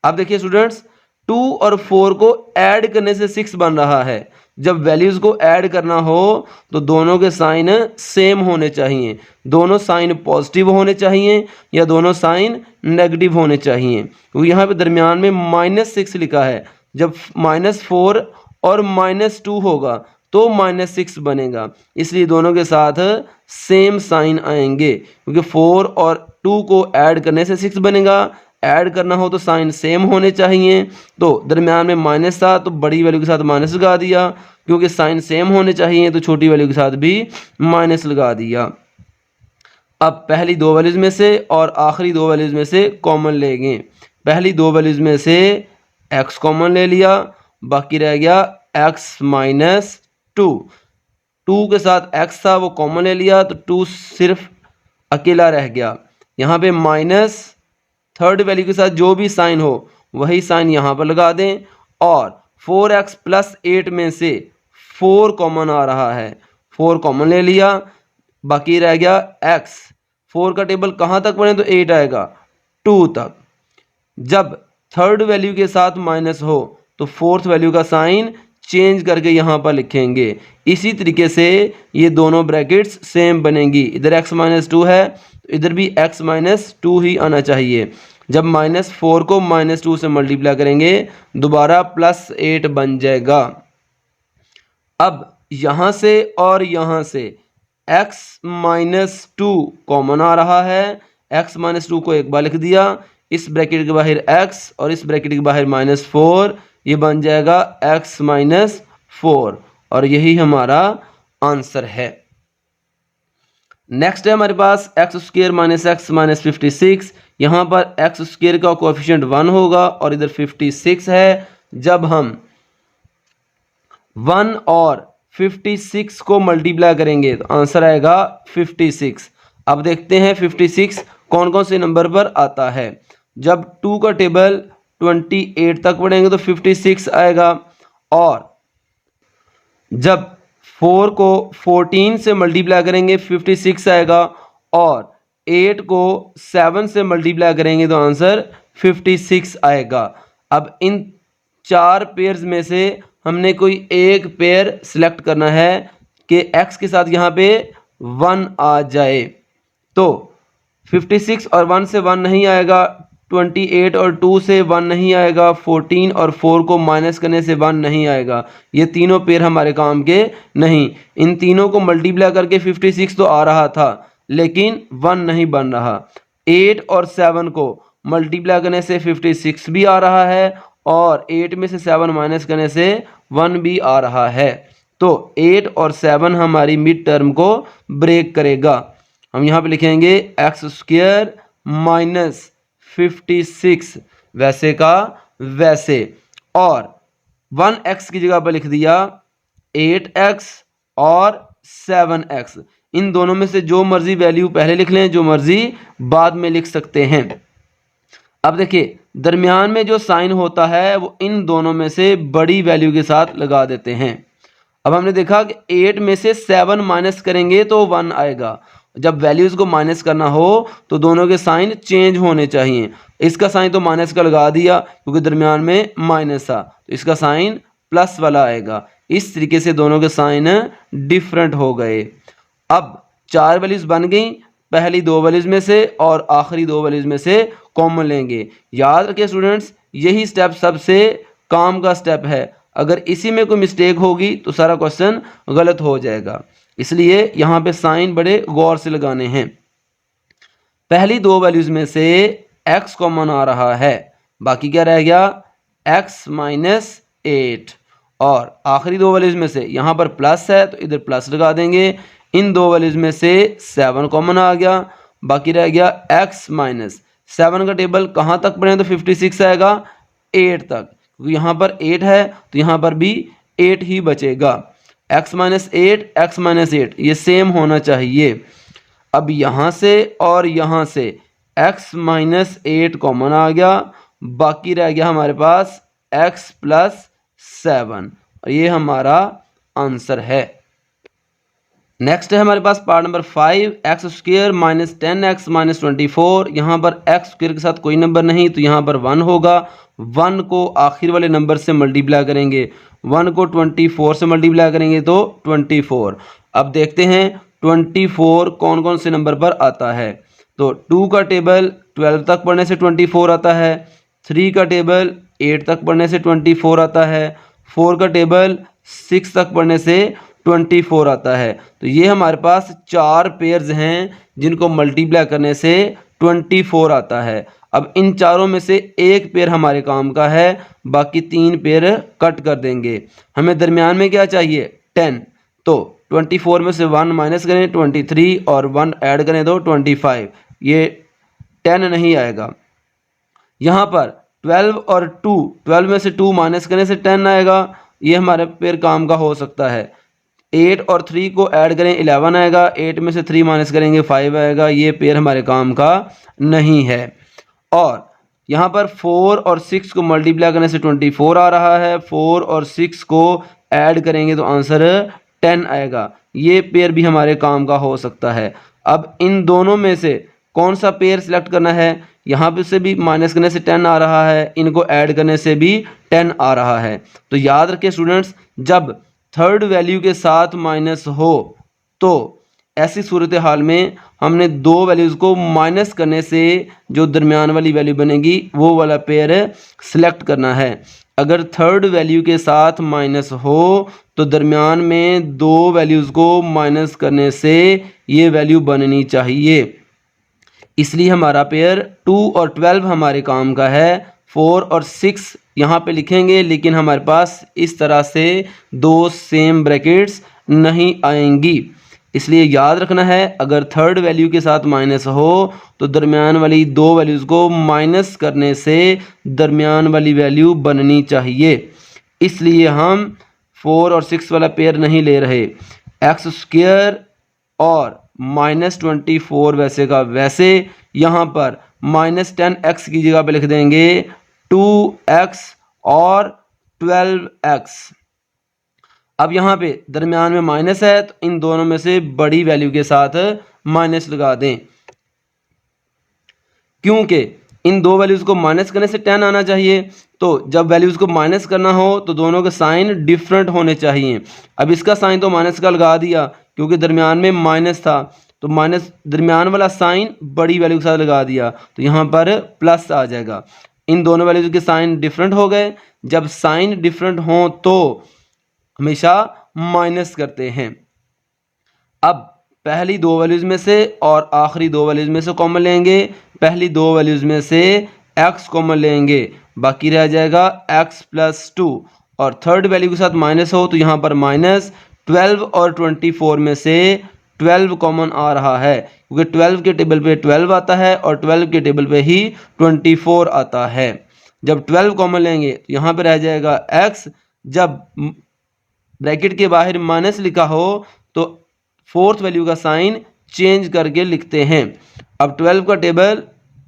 अब देखिए स्टूडेंट्स, 2 और 4 को ऐड करने से 6 बन रहा है। जब वैल्यूज को ऐड करना हो तो दोनों के साइन सेम होने चाहिए, दोनों साइन पॉजिटिव होने चाहिए या दोनों साइन नेगेटिव होने चाहिए, क्योंकि यहाँ पे दरमियान में -6 लिखा है। जब -4 और -2 होगा तो -6 बनेगा, इसलिए दोनों के साथ सेम साइन आएंगे, क्योंकि 4 और 2 को ऐड करने से 6 बनेगा। ऐड करना हो तो साइन सेम होने चाहिए, तो दरमियान में माइनस था तो बड़ी वैल्यू के साथ माइनस लगा दिया, क्योंकि साइन सेम होने चाहिए तो छोटी वैल्यू के साथ भी माइनस लगा दिया। अब पहली 2 वैल्यूज में से और आखिरी 2 वैल्यूज में से कॉमन लेंगे। पहली 2 वैल्यूज में से x कॉमन ले लिया, बाकी रह गया x माइनस 2। 2 के साथ x था वो कॉमन ले लिया तो 2 सिर्फ अकेला रह गया। यहाँ पे माइनस थर्ड वैल्यू के साथ जो भी साइन हो वही साइन यहाँ पर लगा दें, और 4x प्लस 8 में से 4 कॉमन आ रहा है, 4 कॉमन ले लिया, बाकी रह गया x। 4 का टेबल कहाँ तक पढ़े तो 8 आएगा, 2 तक। जब थर्ड वैल्यू के साथ माइनस हो तो फोर्थ वैल्यू का साइन चेंज करके यहाँ पर लिखेंगे। इसी तरीके से ये दोनों ब्रैकेट्स सेम बनेंगी। इधर x माइनस 2 है तो इधर भी x माइनस 2 ही आना चाहिए। जब -4 को -2 से मल्टीप्लाई करेंगे दोबारा +8 बन जाएगा। अब यहाँ से और यहाँ से x माइनस 2 कॉमन आ रहा है, x माइनस 2 को एक बार लिख दिया, इस ब्रैकेट के बाहर x और इस ब्रैकेट के बाहर -4, ये बन जाएगा x माइनस 4 और यही हमारा आंसर है। नेक्स्ट है हमारे पास x square minus x minus 56। यहाँ पर एक्स स्क्वायर का कोएफिशिएंट 1 होगा और इधर 56 है। जब हम 1 और 56 को मल्टीप्लाई करेंगे तो आंसर आएगा 56। अब देखते हैं 56 कौन कौन से नंबर पर आता है। जब 2 का टेबल 28 तक पढ़ेंगे तो 56 आएगा, और जब 4 को 14 से मल्टीप्लाई करेंगे 56 आएगा, और 8 को 7 से मल्टीप्लाई करेंगे तो आंसर 56 आएगा। अब इन 4 पेयर्स में से हमने कोई एक पेयर सिलेक्ट करना है कि x के साथ यहाँ पे 1 आ जाए। तो 56 और 1 से 1 नहीं आएगा, 28 और 2 से 1 नहीं आएगा, 14 और 4 को माइनस करने से 1 नहीं आएगा। ये तीनों पेयर हमारे काम के नहीं। इन तीनों को मल्टीप्लाई करके 56 तो आ रहा था, लेकिन 1 नहीं बन रहा। 8 और 7 को मल्टीप्लाई करने से 56 भी आ रहा है, और 8 में से 7 माइनस करने से 1 भी आ रहा है। तो 8 और 7 हमारी मिड टर्म को ब्रेक करेगा। हम यहाँ पे लिखेंगे एक्स स्क्वायर माइनस 56 वैसे का वैसे, और 1x की जगह पर लिख दिया 8x और 7x। इन दोनों में से जो मर्जी वैल्यू पहले लिख लें, जो मर्जी बाद में लिख सकते हैं। अब देखिए दरमियान में जो साइन होता है वो इन दोनों में से बड़ी वैल्यू के साथ लगा देते हैं। अब हमने देखा कि 8 में से 7 माइनस करेंगे तो 1 आएगा। जब वैल्यूज को माइनस करना हो तो दोनों के साइन चेंज होने चाहिए। इसका साइन तो माइनस का लगा दिया क्योंकि दरमियान में माइनस था, तो इसका साइन प्लस वाला आएगा। इस तरीके से दोनों के साइन डिफरेंट हो गए। अब 4 वैल्यूज बन गई, पहली 2 वैल्यूज में से और आखिरी 2 वैल्यूज में से कॉमन लेंगे। याद रखिए स्टूडेंट्स, यही स्टेप सबसे काम का स्टेप है। अगर इसी में कोई मिस्टेक होगी तो सारा क्वेश्चन गलत हो जाएगा, इसलिए यहाँ पे साइन बड़े गौर से लगाने हैं। पहली 2 वैल्यूज में से x कॉमन आ रहा है, बाकी क्या रह गया x माइनस 8, और आखिरी 2 वैल्यूज में से यहाँ पर प्लस है तो इधर प्लस लगा देंगे। इन 2 वैल्यूज में से 7 कॉमन आ गया, बाकी रह गया x माइनस 7 का टेबल कहाँ तक पढ़ें तो 56 आएगा 8 तक, क्योंकि यहाँ पर 8 है तो यहाँ पर भी 8 ही बचेगा। x माइनस 8 x माइनस 8 ये सेम होना चाहिए। अब यहाँ से और यहाँ से x माइनस 8 कॉमन आ गया, बाकी रह गया हमारे पास x प्लस 7, और ये हमारा आंसर है। नेक्स्ट है हमारे पास part number 5, x square minus 10x minus 24। यहाँ पर एक्स स्क्वायर के साथ कोई नंबर नहीं तो यहाँ पर 1 होगा। 1 को आखिर वाले नंबर से मल्टीप्लाई करेंगे, 1 को 24 से मल्टीप्लाई करेंगे तो 24। अब देखते हैं 24 कौन कौन से नंबर पर आता है। तो 2 का टेबल 12 तक पढ़ने से 24 आता है, 3 का टेबल 8 तक पढ़ने से 24 आता है, 4 का टेबल 6 तक पढ़ने से 24 आता है। तो ये हमारे पास 4 पेयर्स हैं जिनको मल्टीप्लाई करने से 24 आता है। अब इन चारों में से एक पेयर हमारे काम का है, बाकी 3 पेयर कट कर देंगे। हमें दरमियान में क्या चाहिए 10, तो 24 में से 1 माइनस करें 23 और 1 ऐड करें तो 25, ये 10 नहीं आएगा। यहाँ पर 12 और 2, 12 में से 2 माइनस करने से 10 आएगा, ये हमारे पेयर काम का हो सकता है। 8 और 3 को ऐड करें 11 आएगा, 8 में से 3 माइनस करेंगे 5 आएगा, ये पेयर हमारे काम का नहीं है। और यहाँ पर 4 और 6 को मल्टीप्लाई करने से 24 आ रहा है, 4 और 6 को ऐड करेंगे तो आंसर 10 आएगा, ये पेयर भी हमारे काम का हो सकता है। अब इन दोनों में से कौन सा पेयर सिलेक्ट करना है, यहाँ पे से भी माइनस करने से 10 आ रहा है, इनको ऐड करने से भी 10 आ रहा है। तो याद रखिए स्टूडेंट्स, जब थर्ड वैल्यू के साथ माइनस हो तो ऐसी सूरत हाल में हमने 2 वैल्यूज़ को माइनस करने से जो दरमियान वाली वैल्यू बनेगी वो वाला पेयर सिलेक्ट करना है। अगर थर्ड वैल्यू के साथ माइनस हो तो दरमियान में 2 वैल्यूज़ को माइनस करने से ये वैल्यू बननी चाहिए। इसलिए हमारा पेयर 2 और 12 हमारे काम का है। 4 और 6 यहाँ पे लिखेंगे, लेकिन हमारे पास इस तरह से 2 सेम ब्रैकेट्स नहीं आएंगी। इसलिए याद रखना है, अगर थर्ड वैल्यू के साथ माइनस हो तो दरमियान वाली 2 वैल्यूज़ को माइनस करने से दरमियान वाली वैल्यू बननी चाहिए। इसलिए हम 4 और 6 वाला पेयर नहीं ले रहे। एक्स स्क्वायर और माइनस 24 वैसे का वैसे, यहाँ पर माइनस 10x की जगह पे लिख देंगे 2x और 12x। अब यहाँ पे दरमियान में माइनस है तो इन दोनों में से बड़ी वैल्यू के साथ माइनस लगा दें, क्योंकि इन 2 वैल्यूज़ को माइनस करने से 10 आना चाहिए। तो जब वैल्यूज़ को माइनस करना हो तो दोनों के साइन डिफरेंट होने चाहिए। अब इसका साइन तो माइनस का लगा दिया क्योंकि दरमियान में माइनस था, तो माइनस दरमियान वाला साइन बड़ी वैल्यू के साथ लगा दिया तो यहाँ पर प्लस आ जाएगा। इन दोनों वैल्यूज के साइन डिफरेंट हो गए। जब साइन डिफरेंट हों तो हमेशा माइनस करते हैं। अब पहली दो वैल्यूज में से और आखिरी दो वैल्यूज में से कॉमन लेंगे। पहली दो वैल्यूज में से x कॉमन लेंगे, बाकी रह जाएगा x प्लस 2 और थर्ड वैल्यू के साथ माइनस हो तो यहाँ पर माइनस 12 और 24 में से 12 कॉमन आ रहा है क्योंकि 12 के टेबल पे 12 आता है और 12 के टेबल पे ही 24 आता है। जब 12 कॉमन लेंगे तो यहाँ पे रह जाएगा x। जब ब्रैकेट के बाहर माइनस लिखा हो तो फोर्थ वैल्यू का साइन चेंज करके लिखते हैं। अब 12 का टेबल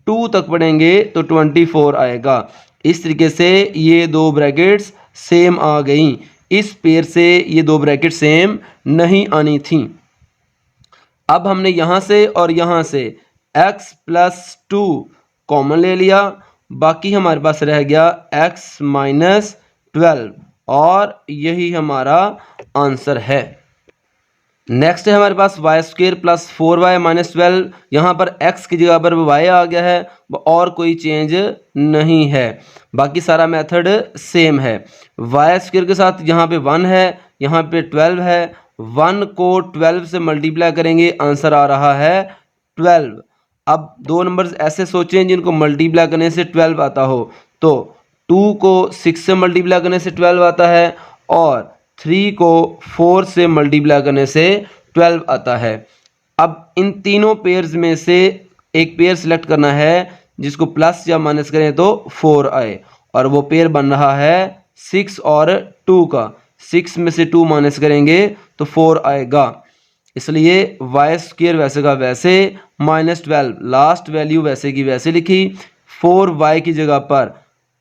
2 तक पढ़ेंगे तो 24 आएगा। इस तरीके से ये दो ब्रैकेट्स सेम आ गई। इस पेयर से ये दो ब्रैकेट सेम नहीं आनी थी। अब हमने यहाँ से और यहाँ से x प्लस 2 कॉमन ले लिया, बाकी हमारे पास रह गया x माइनस 12 और यही हमारा आंसर है। नेक्स्ट है हमारे पास y square plus 4y minus 12। यहाँ पर x की जगह पर y आ गया है और कोई चेंज नहीं है, बाकी सारा मेथड सेम है। वाई स्क्वेयर के साथ यहाँ पे 1 है, यहाँ पे 12 है। 1 को 12 से मल्टीप्लाई करेंगे, आंसर आ रहा है 12। अब दो नंबर्स ऐसे सोचें जिनको मल्टीप्लाई करने से 12 आता हो, तो 2 को 6 से मल्टीप्लाई करने से 12 आता है और 3 को 4 से मल्टीप्लाई करने से 12 आता है। अब इन तीनों पेयर्स में से एक पेयर सिलेक्ट करना है जिसको प्लस या माइनस करें तो 4 आए और वो पेयर बन रहा है 6 और 2 का। 6 में से 2 माइनस करेंगे तो 4 आएगा, इसलिए वाई स्क्वेयर वैसे का वैसे माइनस 12 लास्ट वैल्यू वैसे की वैसे लिखी। 4y की जगह पर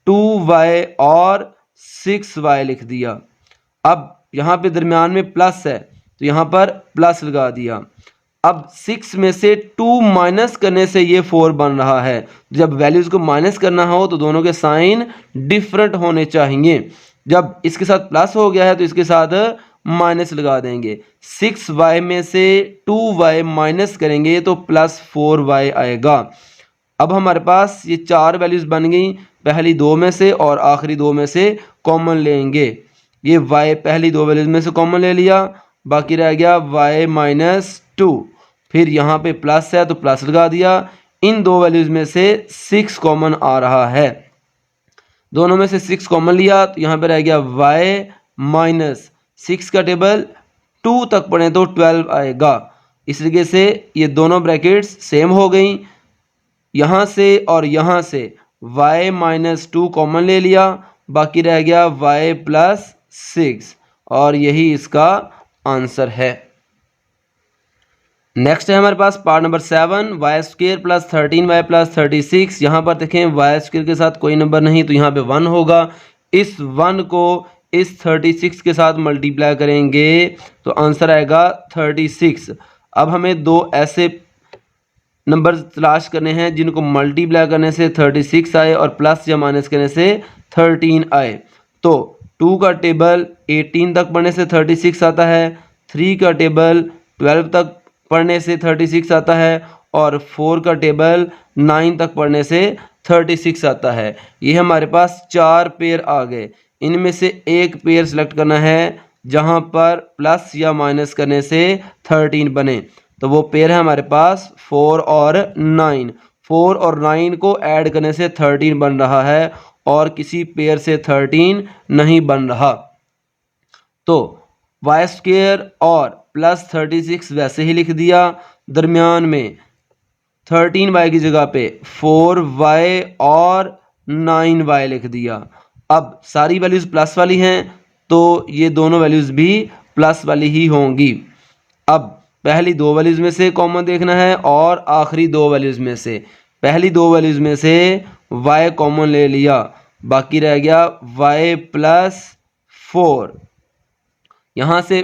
2y और 6y लिख दिया। अब यहाँ पे दरमियान में प्लस है तो यहाँ पर प्लस लगा दिया। अब 6 में से 2 माइनस करने से ये 4 बन रहा है। जब वैल्यूज को माइनस करना हो तो दोनों के साइन डिफरेंट होने चाहिए। जब इसके साथ प्लस हो गया है तो इसके साथ माइनस लगा देंगे। 6y में से 2y माइनस करेंगे तो प्लस 4y आएगा। अब हमारे पास ये 4 वैल्यूज बन गई, पहली दो में से और आखिरी दो में से कॉमन लेंगे। ये y पहली दो वैल्यूज में से कॉमन ले लिया, बाकी रह गया y माइनस 2। फिर यहाँ पे प्लस है तो प्लस लगा दिया। इन दो वैल्यूज में से 6 कॉमन आ रहा है, दोनों में से 6 कॉमन लिया तो यहाँ पे रह गया y माइनस 6 का टेबल 2 तक पढ़ें तो 12 आएगा। इस तरीके से ये दोनों ब्रैकेट्स सेम हो गई। यहाँ से और यहाँ से y माइनस 2 कॉमन ले लिया, बाकी रह गया y प्लस 6 और यही इसका आंसर है। नेक्स्ट है हमारे पास part number 7 y square plus 13y plus 36। यहाँ पर देखें वाई स्क्वेयर के साथ कोई नंबर नहीं तो यहाँ पे 1 होगा। इस 1 को इस 36 के साथ मल्टीप्लाई करेंगे तो आंसर आएगा 36। अब हमें दो ऐसे नंबर तलाश करने हैं जिनको मल्टीप्लाई करने से 36 आए और प्लस या माइनस करने से 13 आए। तो 2 का टेबल 18 तक पढ़ने से 36 आता है, 3 का टेबल 12 तक पढ़ने से 36 आता है और 4 का टेबल 9 तक पढ़ने से 36 आता है। ये हमारे पास 4 पेयर आ गए। इनमें से एक पेयर सेलेक्ट करना है जहां पर प्लस या माइनस करने से 13 बने, तो वो पेयर है हमारे पास 4 और 9। 4 और 9 को ऐड करने से 13 बन रहा है और किसी पेयर से 13 नहीं बन रहा। तो वाई स्क्वेयर और प्लस 36 वैसे ही लिख दिया, दरमियान में 13y की जगह पे 4y और 9y लिख दिया। अब सारी वैल्यूज प्लस वाली हैं तो ये दोनों वैल्यूज भी प्लस वाली ही होंगी। अब पहली दो वैल्यूज में से कॉमन देखना है और आखिरी दो वैल्यूज में से। पहली दो वैल्यूज में से y कॉमन ले लिया, बाकी रह गया y प्लस 4। यहाँ से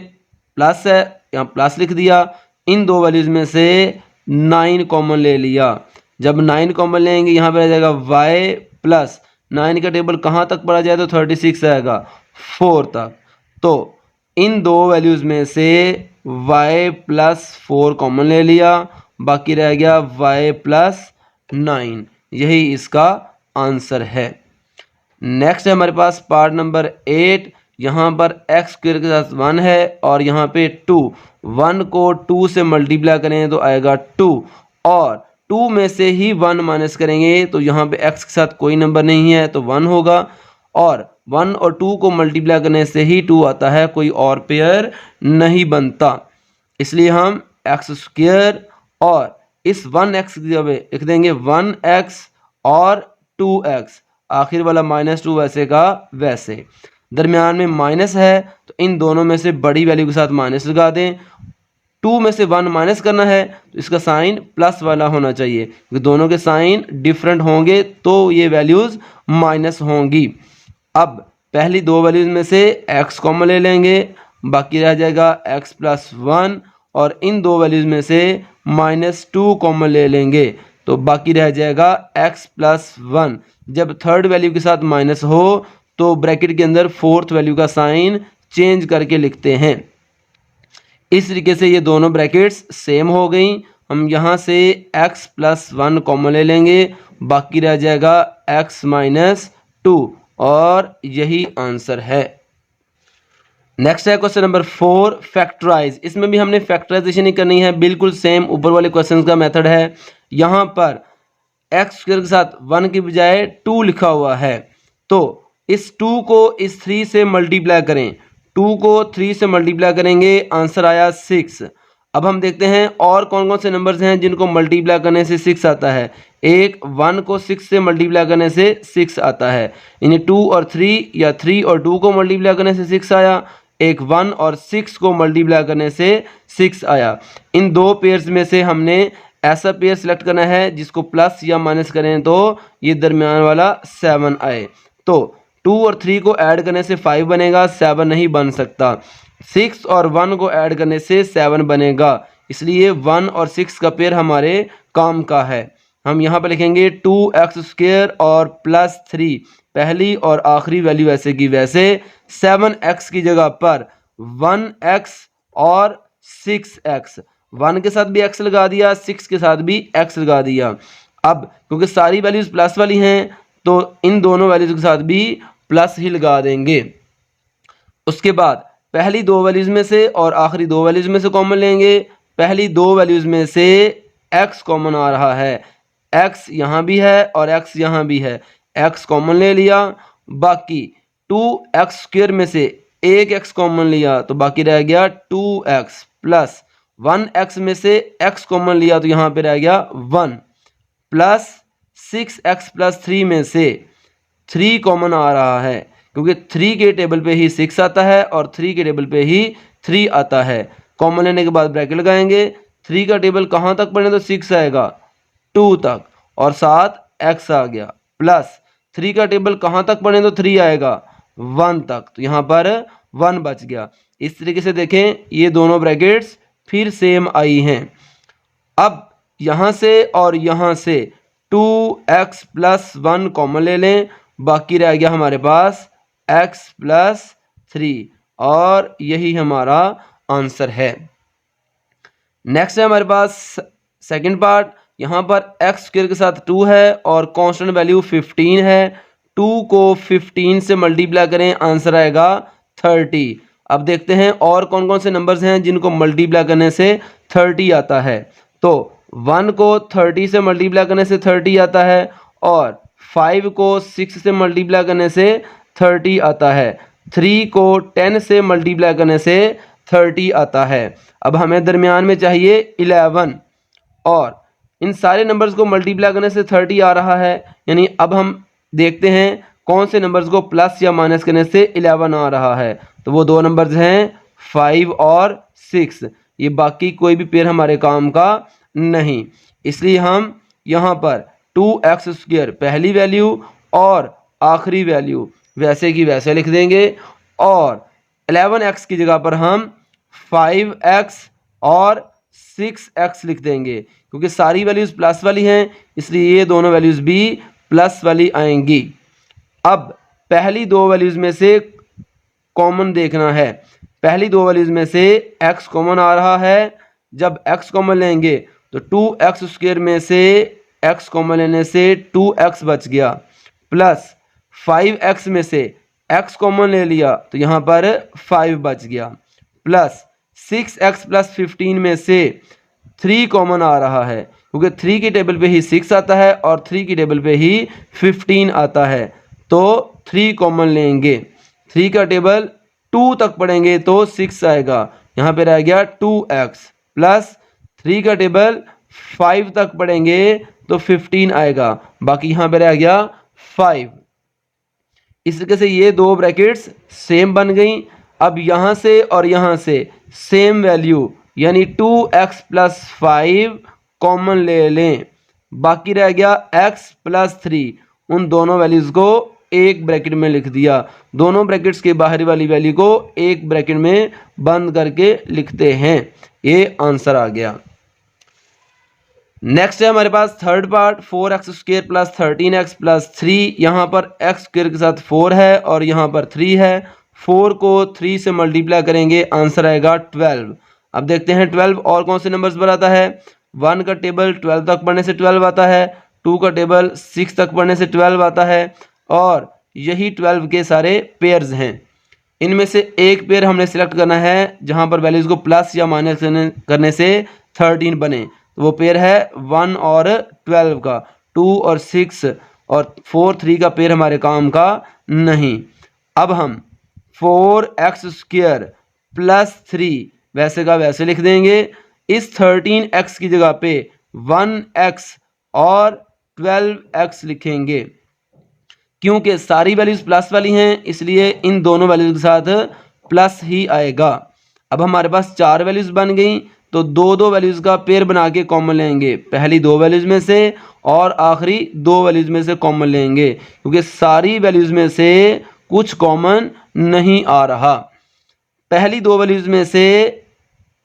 प्लस है, यहाँ प्लस लिख दिया। इन दो वैल्यूज में से 9 कॉमन ले लिया, जब 9 कॉमन लेंगे यहाँ पे रह जाएगा y प्लस 9 का टेबल कहाँ तक पढ़ा जाए तो 36 आएगा 4 तक। तो इन दो वैल्यूज़ में से y प्लस 4 कॉमन ले लिया, बाकी रह गया y प्लस 9। यही इसका आंसर है। नेक्स्ट है हमारे पास पार्ट नंबर 8। यहाँ पर एक्स स्क्वायर के साथ 1 है और यहाँ पे 2। 1 को 2 से मल्टीप्लाई करें तो आएगा 2, और 2 में से ही 1 माइनस करेंगे तो यहाँ पे एक्स के साथ कोई नंबर नहीं है तो 1 होगा, और 1 और 2 को मल्टीप्लाई करने से ही 2 आता है, कोई और पेयर नहीं बनता। इसलिए हम एक्स स्क्वायर और इस 1x की जगह लिख देंगे 1x और 2x, आखिर वाला -2 वैसे का वैसे। दरमियान में माइनस है तो इन दोनों में से बड़ी वैल्यू के साथ माइनस लगा दें। 2 में से 1 माइनस करना है तो इसका साइन प्लस वाला होना चाहिए, क्योंकि दोनों के साइन डिफरेंट होंगे तो ये वैल्यूज़ माइनस होंगी। अब पहली दो वैल्यूज़ में से x कॉमन ले लेंगे, बाकी रह जाएगा x प्लस 1, और इन दो वैल्यूज़ में से -2 कॉमन ले लेंगे तो बाकी रह जाएगा x प्लस 1। जब थर्ड वैल्यू के साथ माइनस हो तो ब्रैकेट के अंदर फोर्थ वैल्यू का साइन चेंज करके लिखते हैं। इस तरीके से ये दोनों ब्रैकेट्स सेम हो गई। हम यहाँ से x प्लस 1 कॉमन ले लेंगे, बाकी रह जाएगा x माइनस 2, और यही आंसर है। नेक्स्ट है क्वेश्चन नंबर 4, फैक्टराइज। इसमें भी हमने फैक्टराइजेशन ही करनी है, बिल्कुल सेम ऊपर वाले क्वेश्चन का मेथड है। यहाँ पर एक्स स्क्वायर के साथ 1 की बजाय 2 लिखा हुआ है, तो इस 2 को इस 3 से मल्टीप्लाई करें। 2 को 3 से मल्टीप्लाई करेंगे, आंसर आया 6। अब हम देखते हैं और कौन कौन से नंबर्स हैं जिनको मल्टीप्लाई करने से 6 आता है। एक 1 को 6 से मल्टीप्लाई करने से 6 आता है, यानी 2 और 3 या 3 और 2 को मल्टीप्लाई करने से 6 आया। एक 1 और 6 को मल्टीप्लाई करने से 6 आया। इन दो पेयर्स में से हमने ऐसा पेयर सिलेक्ट करना है जिसको प्लस या माइनस करें तो ये दरमियान वाला 7 आए। तो 2 और 3 को ऐड करने से 5 बनेगा, 7 नहीं बन सकता। 6 और 1 को ऐड करने से 7 बनेगा, इसलिए 1 और 6 का पेयर हमारे काम का है। हम यहाँ पर लिखेंगे 2x स्क्वायर और प्लस 3, पहली और आखिरी वैल्यू वैसे की वैसे। 7x की जगह पर 1x और 6x, 1 के साथ भी x लगा दिया, 6 के साथ भी x लगा दिया। अब क्योंकि सारी वैल्यूज प्लस वाली हैं तो इन दोनों वैल्यूज के साथ भी प्लस ही लगा देंगे। उसके बाद पहली दो वैल्यूज में से और आखिरी दो वैल्यूज में से कॉमन लेंगे। पहली दो वैल्यूज में से x कॉमन आ रहा है, x यहाँ भी है और x यहाँ भी है, x कॉमन ले लिया। बाकी 2x स्क्वायर में से एक x कॉमन लिया तो बाकी रह गया 2x, प्लस 1x में से x कॉमन लिया तो यहाँ पे रह गया 1, प्लस 6x प्लस 3 में से 3 कॉमन आ रहा है, क्योंकि 3 के टेबल पे ही 6 आता है और 3 के टेबल पे ही 3 आता है। कॉमन लेने के बाद ब्रैकेट लगाएंगे। 3 का टेबल कहाँ तक पढ़ें तो 6 आएगा 2 तक, और साथ x आ गया, प्लस 3 का टेबल कहाँ तक पढ़ें तो 3 आएगा 1 तक, तो यहाँ पर 1 बच गया। इस तरीके से देखें ये दोनों ब्रैकेट्स फिर सेम आई हैं। अब यहाँ से और यहाँ से 2x प्लस 1 कॉमन ले लें, बाकी रह गया हमारे पास x प्लस 3, और यही हमारा आंसर है। नेक्स्ट है हमारे पास सेकंड पार्ट। यहाँ पर x स्क्वायर के साथ 2 है और कांस्टेंट वैल्यू 15 है। 2 को 15 से मल्टीप्लाई करें, आंसर आएगा 30। अब देखते हैं और कौन कौन से नंबर्स हैं जिनको मल्टीप्लाई करने से 30 आता है। तो 1 को 30 से मल्टीप्लाई करने से 30 आता है, और 5 को 6 से मल्टीप्लाई करने से 30 आता है। 3 को 10 से मल्टीप्लाई करने से 30 आता है। अब हमें दरमियान में चाहिए 11, और इन सारे नंबर्स को मल्टीप्लाई करने से 30 आ रहा है, यानी अब हम देखते हैं कौन से नंबर्स को प्लस या माइनस करने से 11 आ रहा है। तो वो दो नंबर्स हैं 5 और 6। ये बाकी कोई भी पेयर हमारे काम का नहीं, इसलिए हम यहाँ पर 2x स्क्वायर पहली वैल्यू और आखिरी वैल्यू वैसे की वैसे लिख देंगे, और 11x की जगह पर हम 5x और 6x लिख देंगे, क्योंकि सारी वैल्यूज़ प्लस वाली हैं इसलिए ये दोनों वैल्यूज़ भी प्लस वाली आएंगी। अब पहली दो वैल्यूज़ में से कॉमन देखना है। पहली दो वैल्यूज में से x कॉमन आ रहा है। जब x कॉमन लेंगे तो 2x² में से x कॉमन लेने से 2x बच गया, प्लस 5x में से x कॉमन ले लिया तो यहाँ पर 5 बच गया, प्लस 6x + 15 में से 3 कॉमन आ रहा है क्योंकि 3 की टेबल पे ही 6 आता है और 3 की टेबल पे ही 15 आता है, तो 3 कॉमन लेंगे। 3 का टेबल 2 तक पढ़ेंगे तो 6 आएगा, यहाँ पे रह गया 2x, प्लस 3 का टेबल 5 तक पढ़ेंगे तो 15 आएगा, बाकी यहाँ पे रह गया 5। इस तरीके से ये दो ब्रैकेट्स सेम बन गई। अब यहाँ से और यहाँ से सेम वैल्यू यानी 2x + 5 कॉमन ले लें, बाकी रह गया x + 3। उन दोनों वैल्यूज़ को एक ब्रैकेट में लिख दिया, दोनों ब्रैकेट्स के बाहरी वाली वैल्यू को एक ब्रैकेट में बंद करके लिखते हैं। ये आंसर आ गया। नेक्स्ट है हमारे पास थर्ड पार्ट, 4x² + 13x + 3। यहाँ पर x² के साथ 4 है और यहाँ पर 3 है। 4 को 3 से मल्टीप्लाई करेंगे, आंसर आएगा 12। अब देखते हैं 12 और कौन से नंबर्स पर आता है। 1 का टेबल 12 तक पढ़ने से 12 आता है, 2 का टेबल 6 तक पढ़ने से 12 आता है, और यही 12 के सारे पेयर्स हैं। इनमें से एक पेयर हमने सिलेक्ट करना है जहाँ पर वैल्यूज़ को प्लस या माइनस करने से 13 बने, तो वो पेयर है 1 और 12 का। 2 और 6 और 4 3 का पेयर हमारे काम का नहीं। अब हम 4x² + 3 वैसे का वैसे लिख देंगे। इस 13x की जगह पे 1x और 12x लिखेंगे, क्योंकि सारी वैल्यूज प्लस वाली हैं इसलिए इन दोनों वैल्यूज के साथ प्लस ही आएगा। अब हमारे पास 4 वैल्यूज बन गई, तो दो वैल्यूज का पेयर बना के कॉमन लेंगे, पहली 2 वैल्यूज में से और आखिरी 2 वैल्यूज में से कॉमन लेंगे, क्योंकि सारी वैल्यूज में से कुछ कॉमन नहीं आ रहा। पहली 2 वैल्यूज में से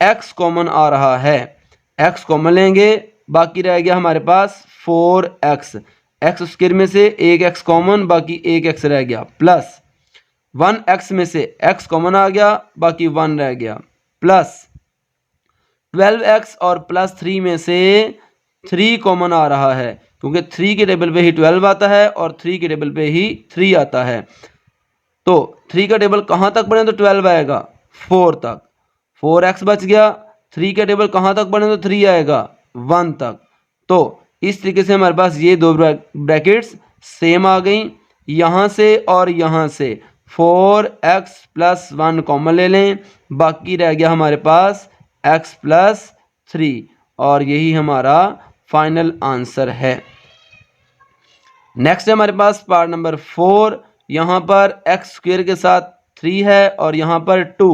x कॉमन आ रहा है, x कॉमन लेंगे, बाकी रह गया हमारे पास 4x। x² में से एक x कॉमन, बाकी एक x रह गया, प्लस 1x में से x कॉमन आ गया, बाकी 1 रह गया, प्लस 12x और प्लस 3 में से 3 कॉमन आ रहा है, क्योंकि 3 के टेबल पे ही 12 आता है और 3 के टेबल पे ही 3 आता है। तो 3 का टेबल कहाँ तक बढ़े तो 12 आएगा, 4 तक। 4x बच गया, 3 का टेबल कहाँ तक बढ़े तो 3 आएगा, 1 तक। तो इस तरीके से हमारे पास ये दो ब्रैकेट्स सेम आ गई। यहाँ से और यहाँ से 4x + 1 कॉमन ले लें, बाकी रह गया हमारे पास x + 3, और यही हमारा फाइनल आंसर है। नेक्स्ट है हमारे पास पार्ट नंबर 4। यहाँ पर x² के साथ 3 है और यहाँ पर 2।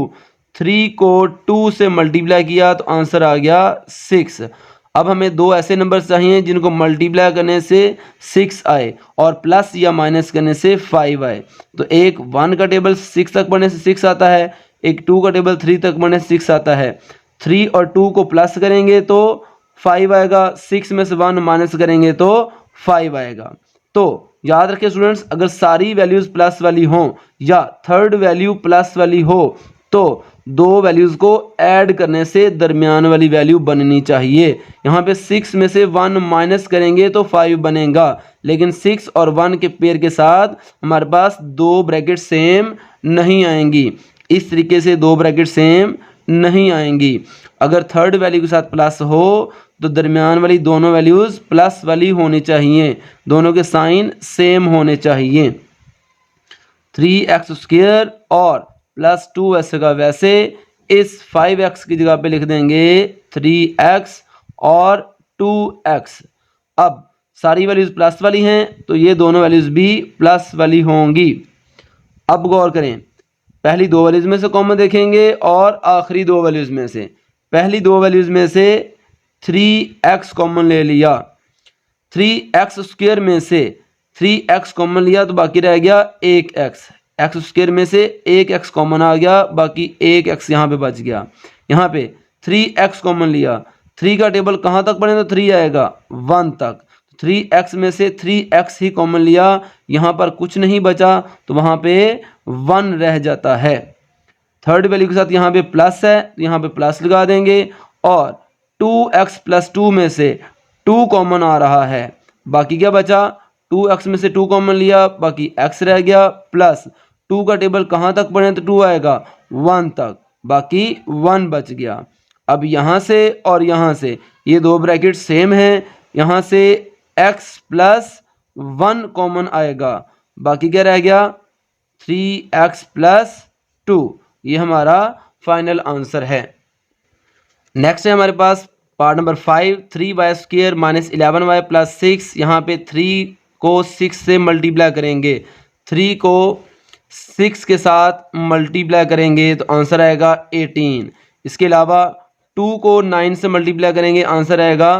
3 को 2 से मल्टीप्लाई किया तो आंसर आ गया 6। अब हमें दो ऐसे नंबर चाहिए जिनको मल्टीप्लाई करने से 6 आए और प्लस या माइनस करने से 5 आए। तो एक 1 का टेबल 6 तक बढ़ने से 6 आता है, एक 2 का टेबल 3 तक बढ़ने से 6 आता है। 3 और 2 को प्लस करेंगे तो 5 आएगा, 6 में से 1 माइनस करेंगे तो 5 आएगा। तो याद रखें स्टूडेंट्स, अगर सारी वैल्यूज प्लस वाली हों या थर्ड वैल्यू प्लस वाली हो तो दो वैल्यूज को ऐड करने से दरमियान वाली वैल्यू बननी चाहिए। यहाँ पे 6 में से 1 माइनस करेंगे तो 5 बनेगा, लेकिन 6 और 1 के पेयर के साथ हमारे पास दो ब्रैकेट सेम नहीं आएंगी। इस तरीके से दो ब्रैकेट सेम नहीं आएंगी। अगर थर्ड वैल्यू के साथ प्लस हो तो दरमियान वाली दोनों वैल्यूज प्लस वाली होनी चाहिए, दोनों के साइन सेम होने चाहिए। 3x² और प्लस 2 वैसे का वैसे इस 5x की जगह पे लिख देंगे 3x और 2x। अब सारी वैल्यूज प्लस वाली हैं तो ये दोनों वैल्यूज भी प्लस वाली होंगी। अब गौर करें, पहली दो वैल्यूज में से कॉमन देखेंगे और आखिरी दो वैल्यूज में से। पहली दो वैल्यूज में से 3x कॉमन ले लिया, 3x² में से 3x कॉमन लिया तो बाकी रह गया 1x। x² में से 1x कॉमन आ गया, बाकी 1x यहाँ पे बच गया। यहाँ पे 3x कॉमन लिया, 3 का टेबल कहाँ तक पढ़े तो 3 आएगा, 1 तक। 3x में से 3x ही कॉमन लिया, यहाँ पर कुछ नहीं बचा तो वहाँ पे 1 रह जाता है। थर्ड वैल्यू के साथ यहाँ पे प्लस है तो यहाँ पे प्लस लगा देंगे और 2x + 2 में से 2 कॉमन आ रहा है, बाकी क्या बचा 2x में से 2 कॉमन लिया, बाकी x रह गया प्लस 2 का टेबल कहाँ तक पढ़े तो 2 आएगा 1 तक, बाकी 1 बच गया। अब यहाँ से और यहाँ से ये दो ब्रैकेट सेम हैं, यहाँ से x + 1 कॉमन आएगा, बाकी क्या रह गया 3x + 2। ये हमारा फाइनल आंसर है। नेक्स्ट है हमारे पास पार्ट नंबर 5, 3y² - 11y + 6। यहाँ पे 3 को 6 से मल्टीप्लाई करेंगे, 3 को 6 के साथ मल्टीप्लाई करेंगे तो आंसर आएगा 18। इसके अलावा 2 को 9 से मल्टीप्लाई करेंगे, आंसर आएगा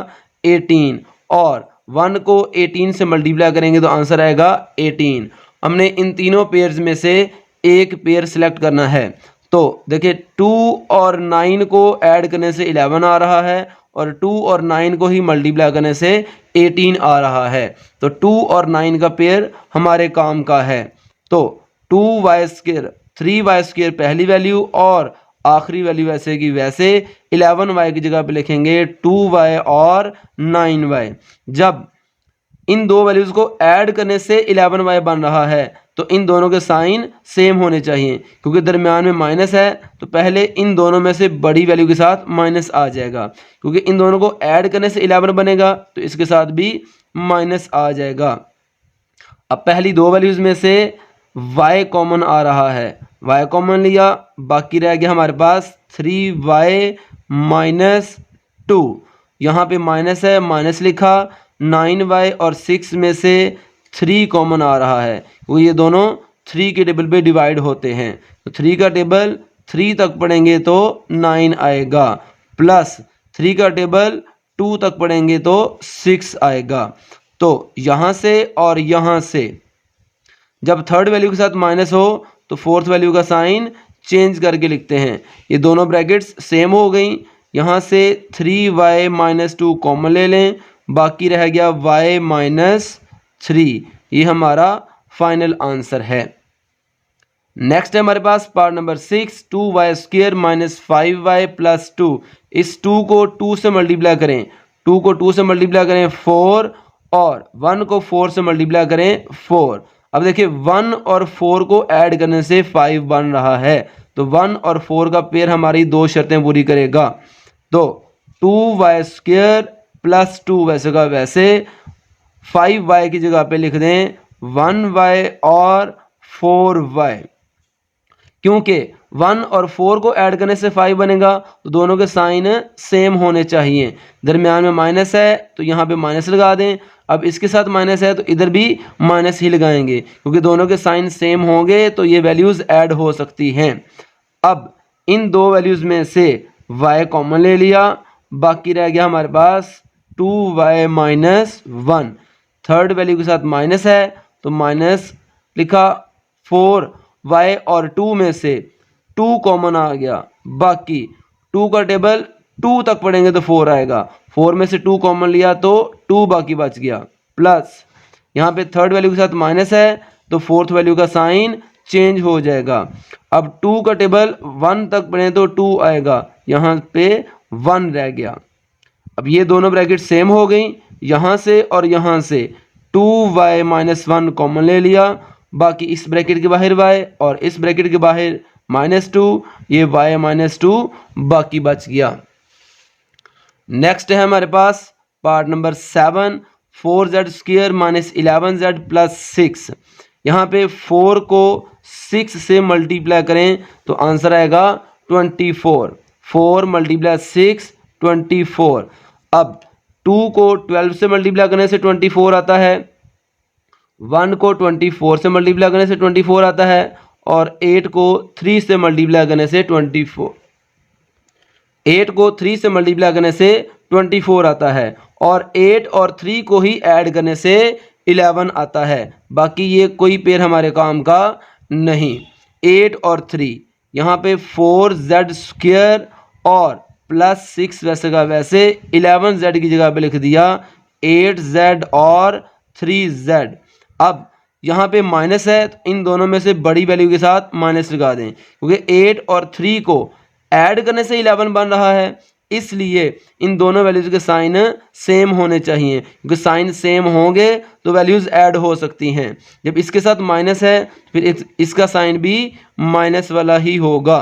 18 और 1 को 18 से मल्टीप्लाई करेंगे तो आंसर आएगा 18। हमने इन तीनों पेयर्स में से एक पेयर सिलेक्ट करना है। तो देखिए 2 और 9 को ऐड करने से 11 आ रहा है और 2 और 9 को ही मल्टीप्लाई करने से 18 आ रहा है। तो 2 और 9 का पेयर हमारे काम का है। तो 2y², 3y² पहली वैल्यू और आखिरी वैल्यू वैसे की वैसे 11y की जगह पे लिखेंगे 2y और 9y। जब इन दो वैल्यूज़ को ऐड करने से 11y बन रहा है तो इन दोनों के साइन सेम होने चाहिए, क्योंकि दरमियान में माइनस है तो पहले इन दोनों में से बड़ी वैल्यू के साथ माइनस आ जाएगा, क्योंकि इन दोनों को ऐड करने से 11 बनेगा तो इसके साथ भी माइनस आ जाएगा। अब पहली दो वैल्यूज़ में से y कॉमन आ रहा है, y कॉमन लिया, बाकी रह गया हमारे पास 3y - 2। यहाँ पे माइनस है, माइनस लिखा, 9y और 6 में से 3 कॉमन आ रहा है, वो ये दोनों 3 के टेबल पे डिवाइड होते हैं तो 3 का टेबल 3 तक पढ़ेंगे तो 9 आएगा, प्लस 3 का टेबल 2 तक पढ़ेंगे तो 6 आएगा। तो यहाँ से और यहाँ से जब थर्ड वैल्यू के साथ माइनस हो तो फोर्थ वैल्यू का साइन चेंज करके लिखते हैं। ये दोनों ब्रैकेट्स सेम हो गई, यहाँ से 3y - 2 कॉमन ले लें, बाकी रह गया y - 3। ये हमारा फाइनल आंसर है। नेक्स्ट है हमारे पास पार्ट नंबर 6, 2y² - 5y + 2। इस 2 को 2 से मल्टीप्लाई करें, 2 को 2 से मल्टीप्लाई करें 4 और 1 को 4 से मल्टीप्लाई करें 4। अब देखिए 1 और 4 को ऐड करने से 5 बन रहा है, तो 1 और 4 का पेयर हमारी दो शर्तें पूरी करेगा। तो 2y² + 2 वैसे का वैसे 5y की जगह पे लिख दें 1y और 4y, क्योंकि 1 और 4 को ऐड करने से 5 बनेगा तो दोनों के साइन सेम होने चाहिए। दरमियान में माइनस है तो यहाँ पे माइनस लगा दें, अब इसके साथ माइनस है तो इधर भी माइनस ही लगाएंगे, क्योंकि दोनों के साइन सेम होंगे तो ये वैल्यूज़ ऐड हो सकती हैं। अब इन दो वैल्यूज़ में से y कॉमन ले लिया, बाकी रह गया हमारे पास 2y - 1। थर्ड वैल्यू के साथ माइनस है तो माइनस लिखा, 4y और 2 में से 2 कॉमन आ गया, बाकी 2 का टेबल 2 तक पढ़ेंगे तो 4 आएगा, 4 में से 2 कॉमन लिया तो 2 बाकी बच गया, प्लस यहाँ पे थर्ड वैल्यू के साथ माइनस है तो फोर्थ वैल्यू का साइन चेंज हो जाएगा। अब 2 का टेबल 1 तक पढ़ें तो 2 आएगा, यहाँ पे 1 रह गया। अब ये दोनों ब्रैकेट सेम हो गई, यहाँ से और यहाँ से 2y - 1 कॉमन ले लिया, बाकी इस ब्रैकेट के बाहर y और इस ब्रैकेट के बाहर -2, ये y - 2 बाकी बच गया। नेक्स्ट है हमारे पास पार्ट नंबर 7, 4z² - 11z + 6। यहाँ पे 4 को 6 से मल्टीप्लाई करें तो आंसर आएगा 24। 4 × 6 24। अब 2 को 12 से मल्टीप्लाई करने से 24 आता है, 1 को 24 से मल्टीप्लाई करने से 24 आता है और 8 को 3 से मल्टीप्लाई करने से 24, 8 को 3 से मल्टीप्लाई करने से 24 आता है और 8 और 3 को ही ऐड करने से 11 आता है। बाकी ये कोई पेयर हमारे काम का नहीं। 8 और 3 यहाँ पे 4z² और +6 वैसे का वैसे 11z की जगह पे लिख दिया 8z और 3z। अब यहाँ पे माइनस है तो इन दोनों में से बड़ी वैल्यू के साथ माइनस लगा दें, क्योंकि 8 और 3 को ऐड करने से 11 बन रहा है, इसलिए इन दोनों वैल्यूज़ के साइन सेम होने चाहिए, क्योंकि साइन सेम होंगे तो वैल्यूज़ ऐड हो सकती हैं। जब इसके साथ माइनस है फिर इसका साइन भी माइनस वाला ही होगा।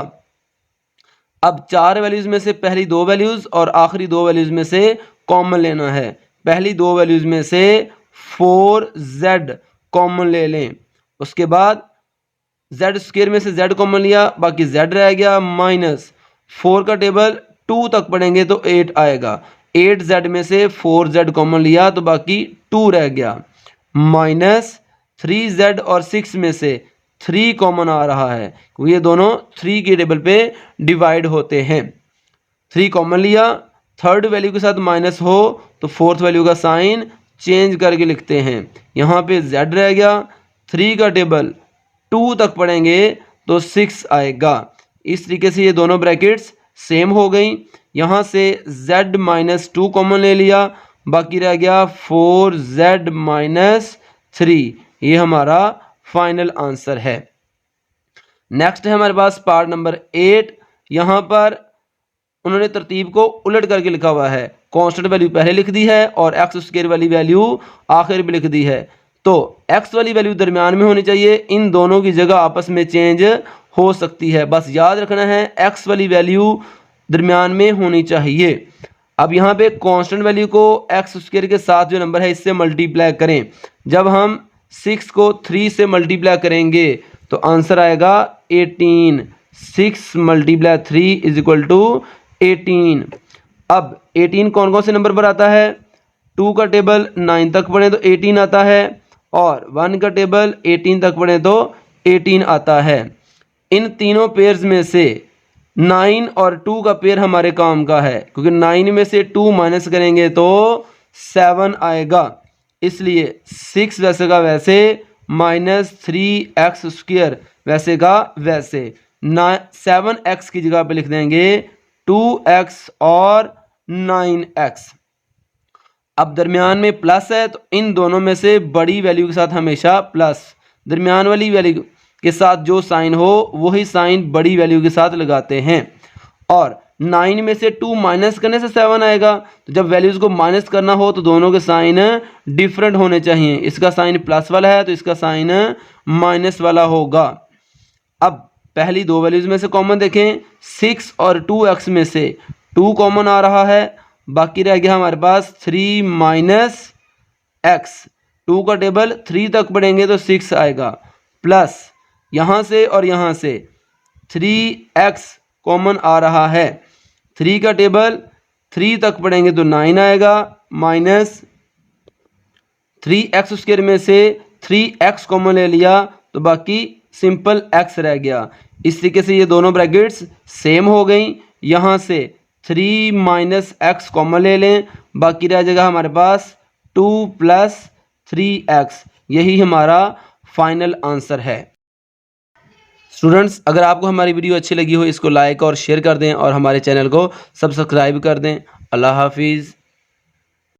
अब 4 वैल्यूज़ में से पहली 2 वैल्यूज़ और आखिरी 2 वैल्यूज़ में से कॉमन लेना है। पहली 2 वैल्यूज़ में से 4z कॉमन ले लें, उसके बाद z स्क्वायर में से z कॉमन लिया, बाकी z रह गया, माइनस 4 का टेबल 2 तक पढ़ेंगे तो 8 आएगा, 8z में से 4z कॉमन लिया तो बाकी 2 रह गया, माइनस 3z और 6 में से 3 कॉमन आ रहा है क्योंकि ये दोनों 3 के टेबल पे डिवाइड होते हैं। 3 कॉमन लिया, थर्ड वैल्यू के साथ माइनस हो तो फोर्थ वैल्यू का साइन चेंज करके लिखते हैं। यहाँ पे z रह गया, 3 का टेबल 2 तक पढ़ेंगे तो 6 आएगा। इस तरीके से ये दोनों ब्रैकेट्स सेम हो गई। यहाँ से z माइनस 2 कॉमन ले लिया, बाकी रह गया 4z माइनस 3। ये हमारा फाइनल आंसर है। नेक्स्ट है हमारे पास पार्ट नंबर 8। यहाँ पर उन्होंने तरतीब को उलट करके लिखा हुआ है, कांस्टेंट वैल्यू पहले लिख दी है और एक्स स्क्वायर वाली वैल्यू आखिर में लिख दी है। तो एक्स वाली वैल्यू दरमियान में होनी चाहिए, इन दोनों की जगह आपस में चेंज हो सकती है, बस याद रखना है एक्स वाली वैल्यू दरमियान में होनी चाहिए। अब यहाँ पे कांस्टेंट वैल्यू को एक्स स्क्वायर के साथ जो नंबर है इससे मल्टीप्लाई करें। जब हम 6 को 3 से मल्टीप्लाई करेंगे तो आंसर आएगा 18। 6 मल्टीप्लाई 3 इज इक्वल टू 18। अब 18 कौन कौन से नंबर पर आता है? 2 का टेबल 9 तक पढ़ें तो 18 आता है, और 1 का टेबल 18 तक पढ़ें तो 18 आता है। इन तीनों पेयर्स में से 9 और 2 का पेयर हमारे काम का है, क्योंकि 9 में से 2 माइनस करेंगे तो 7 आएगा, इसलिए 6 वैसे का वैसे माइनस 3x स्क्वायर वैसे का वैसे 7x की जगह पे लिख देंगे 2x और 9x। अब दरमियान में प्लस है तो इन दोनों में से बड़ी वैल्यू के साथ हमेशा प्लस, दरमियान वाली वैल्यू के साथ जो साइन हो वही साइन बड़ी वैल्यू के साथ लगाते हैं। और 9 में से 2 माइनस करने से 7 आएगा, तो जब वैल्यूज़ को माइनस करना हो तो दोनों के साइन डिफरेंट होने चाहिए। इसका साइन प्लस वाला है तो इसका साइन माइनस वाला होगा। अब पहली 2 वैल्यूज़ में से कॉमन देखें, 6 और 2x में से 2 कॉमन आ रहा है, बाकी रह गया हमारे पास 3 माइनस x। 2 का टेबल 3 तक पढ़ेंगे तो 6 आएगा, प्लस यहाँ से और यहाँ से 3x कॉमन आ रहा है, 3 का टेबल 3 तक पढ़ेंगे तो 9 आएगा, माइनस 3x स्क्वायर में से 3x कॉमन ले लिया तो बाकी सिंपल x रह गया। इस तरीके से ये दोनों ब्रैकेट्स सेम हो गई। यहाँ से 3 माइनस x कॉमन ले लें, बाकी रह जाएगा हमारे पास 2 प्लस 3x। यही हमारा फाइनल आंसर है। स्टूडेंट्स, अगर आपको हमारी वीडियो अच्छी लगी हो इसको लाइक और शेयर कर दें और हमारे चैनल को सब्सक्राइब कर दें। अल्लाह हाफिज़।